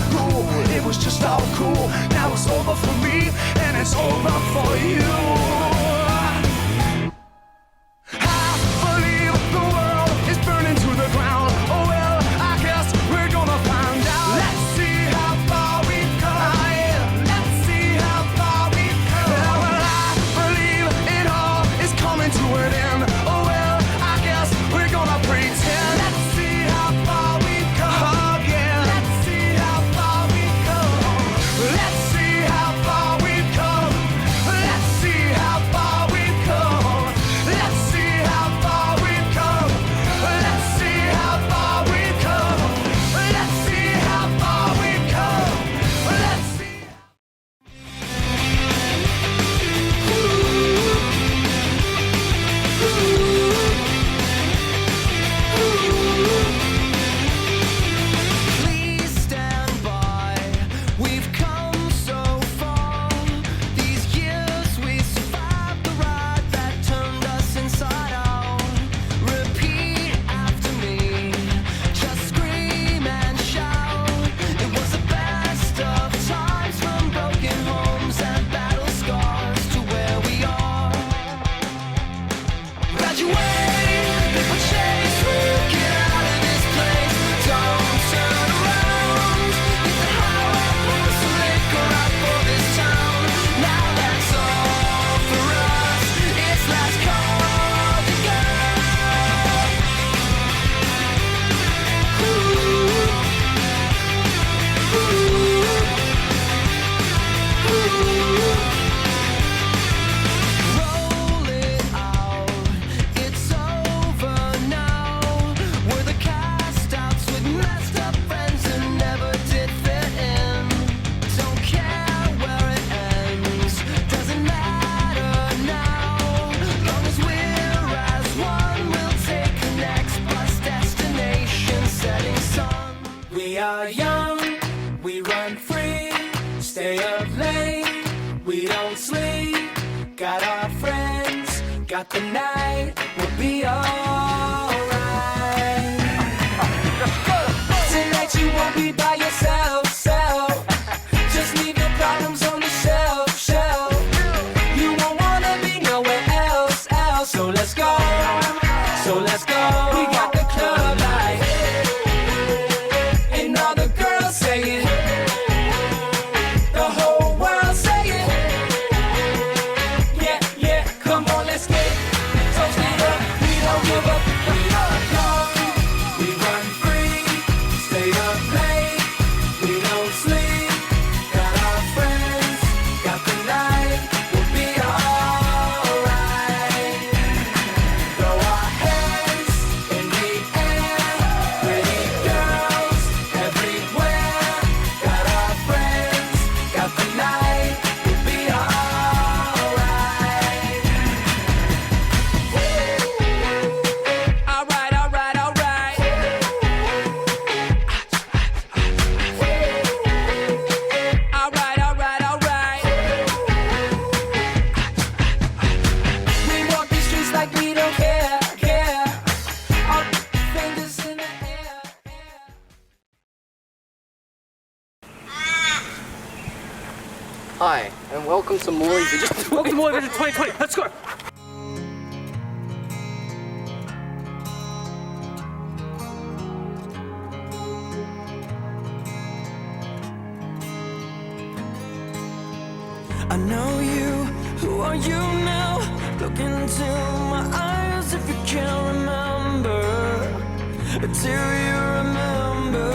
it was just all cool. Now it's over for me and it's over for you. are young, we run free, stay up late, we don't sleep. Got our friends, got the night, we'll be alright. Tonight you won't be by yourself, just leave your problems on the shelf. You won't wanna be nowhere else. So let's go, we got the club light, and all the girls say it, the whole world say it. Yeah, come on, let's get toasted up. We don't give up, we are young, we run free, stay up late, we don't sleep. Got our friends, got the night, we'll be alright. Throw our hands in the air, pretty girls everywhere. Got our friends, got the night, we'll be alright. Alright. We walk these streets like we don't care. Our fingers in the air. Hi, and welcome to Morley Vision. Welcome to Morley Vision 2020. Let's go. I know you, who are you now? Look into my eyes if you can't remember. Do you remember?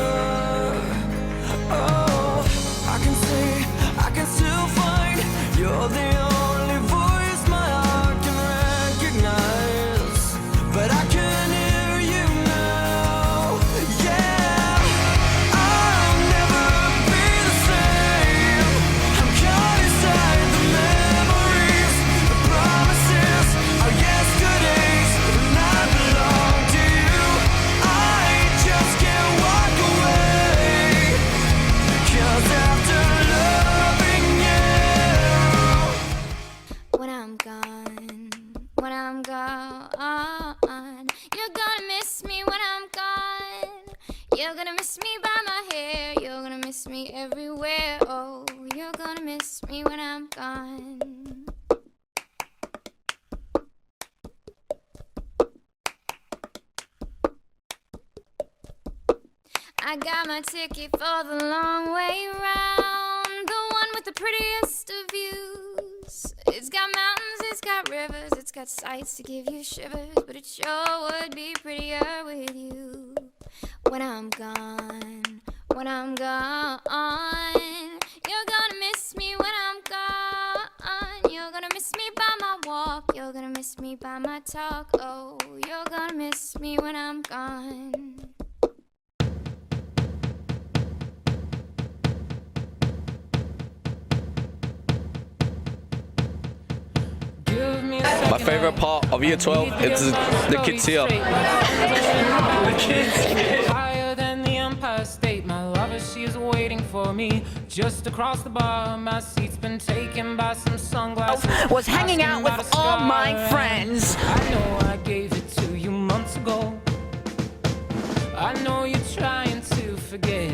Oh, I can see, I can still find you're the only voice my heart can recognize. But I can hear you now. Yeah, I'll never be the same. I'm caught inside the memories, the promises, our yesterdays, when I belong to you. I just can't walk away, 'cause after loving you, when I'm gone, you're gonna miss me when I'm gone. You're gonna miss me by my hair, you're gonna miss me everywhere. Oh, you're gonna miss me when I'm gone. I got my ticket for the long way round, the one with the prettiest of views. It's got mountains, it's got rivers, it's got sights to give you shivers, but it sure would be prettier with you. When I'm gone, you're gonna miss me when I'm gone. You're gonna miss me by my walk, you're gonna miss me by my talk. Oh, you're gonna miss me when I'm gone. My favourite part of Year 12 is the kids here. the kids higher than the Empire State. My lover, she is waiting for me just across the bar. My seat's been taken by some sunglasses. Was hanging out with all my friends. I know I gave it to you months ago. I know you're trying to forget.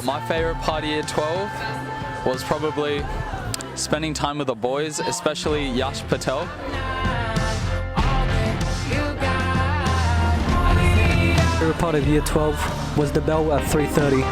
My favourite part of Year 12 was probably spending time with the boys, especially Yash Patel. My favourite part of Year 12 was the bell at 3:30.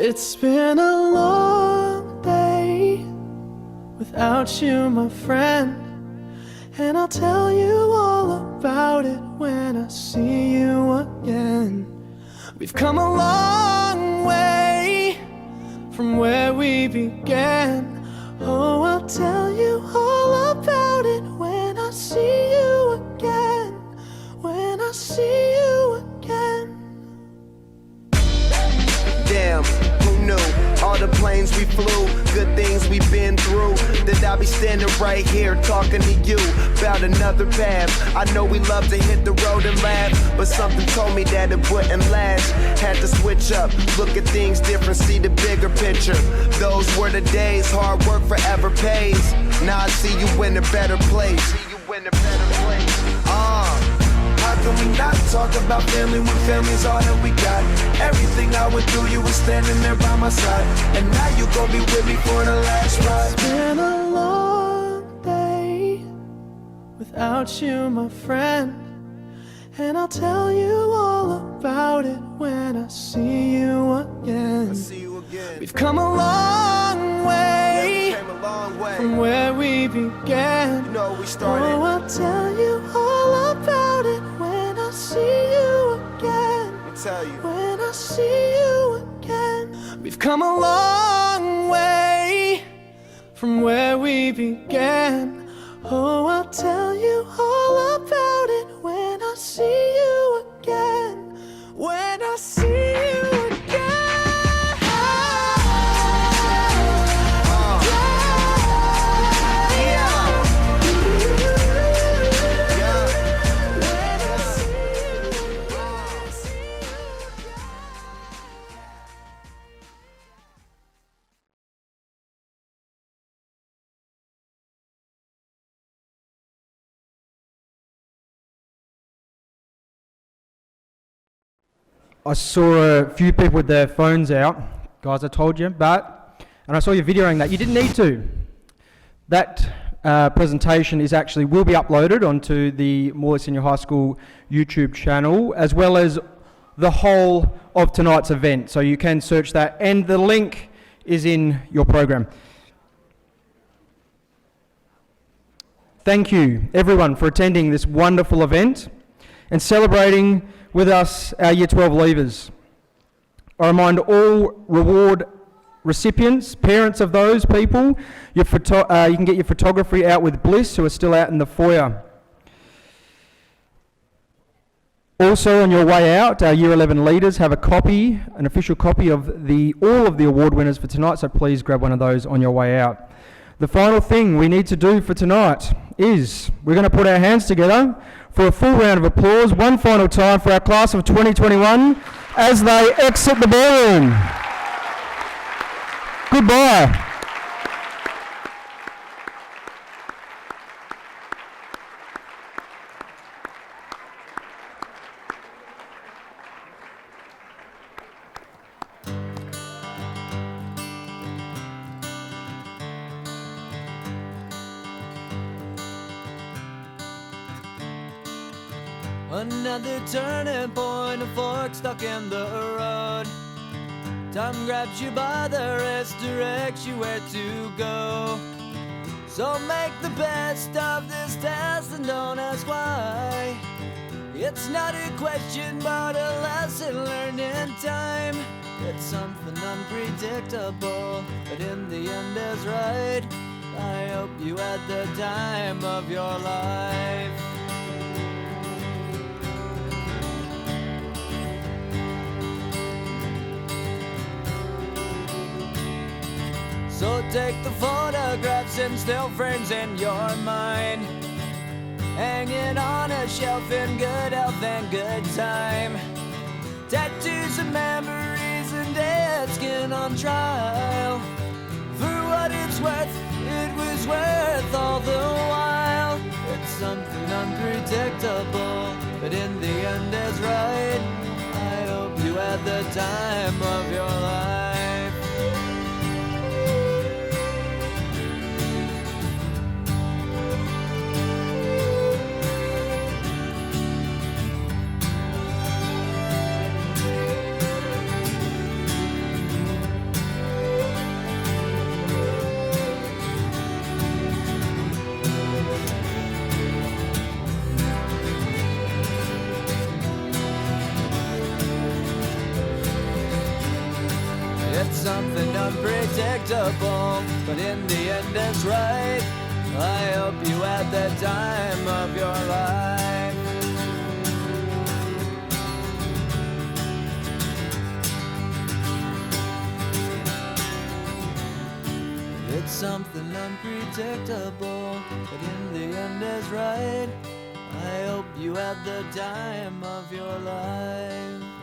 It's been a long day without you, my friend, and I'll tell you all about it when I see you again. We've come a long way from where we began. Oh, I'll tell you all about it when I see you again. When I see you again. Damn, who knew? All the planes we flew, good things we've been through, that I'll be standing right here talking to you about another path. I know we love to hit the road and laugh, but something told me that it wouldn't last. Had to switch up, look at things different, see the bigger picture. Those were the days, hard work forever pays. Now I see you in a better place. How can we not talk about family when family's all that we got? Everything I went through, you were standing there by my side, and now you gon' be with me for the last ride. It's been a long day without you, my friend, and I'll tell you all about it when I see you again. We've come a long way, from where we began. Oh, I'll tell you all about it when I see you again. When I see you again. We've come a long way from where we began. Oh, I'll tell you all about it when I see you again. When I see you again. I saw a few people with their phones out. Guys, I told you, and I saw you videoing that. You didn't need to. That presentation will be uploaded onto the Morley Senior High School YouTube channel, as well as the whole of tonight's event. So you can search that, and the link is in your program. Thank you, everyone, for attending this wonderful event and celebrating with us our Year 12 leavers. I remind all reward recipients, parents of those people, you can get your photography out with Bliss, who are still out in the foyer. Also, on your way out, our Year 11 leaders have an official copy of all of the award winners for tonight, so please grab one of those on your way out. The final thing we need to do for tonight is we're going to put our hands together for a full round of applause, one final time for our class of 2021 as they exit the ballroom. Goodbye. Another turning point, a fork stuck in the road. Time grabs you by the wrist, directs you where to go. So make the best of this test and don't ask why. It's not a question but a lesson learned in time. It's something unpredictable, but in the end is right. I hope you had the time of your life. So take the photographs and still frames in your mind, hanging on a shelf in good health and good time. Tattoos and memories and dead skin on trial. For what it's worth, it was worth all the while. It's something unpredictable, but in the end is right. I hope you had the time of your life. unpredictable, but in the end it's right. I hope you had the time of your life. It's something unpredictable, but in the end is right. I hope you had the time of your life.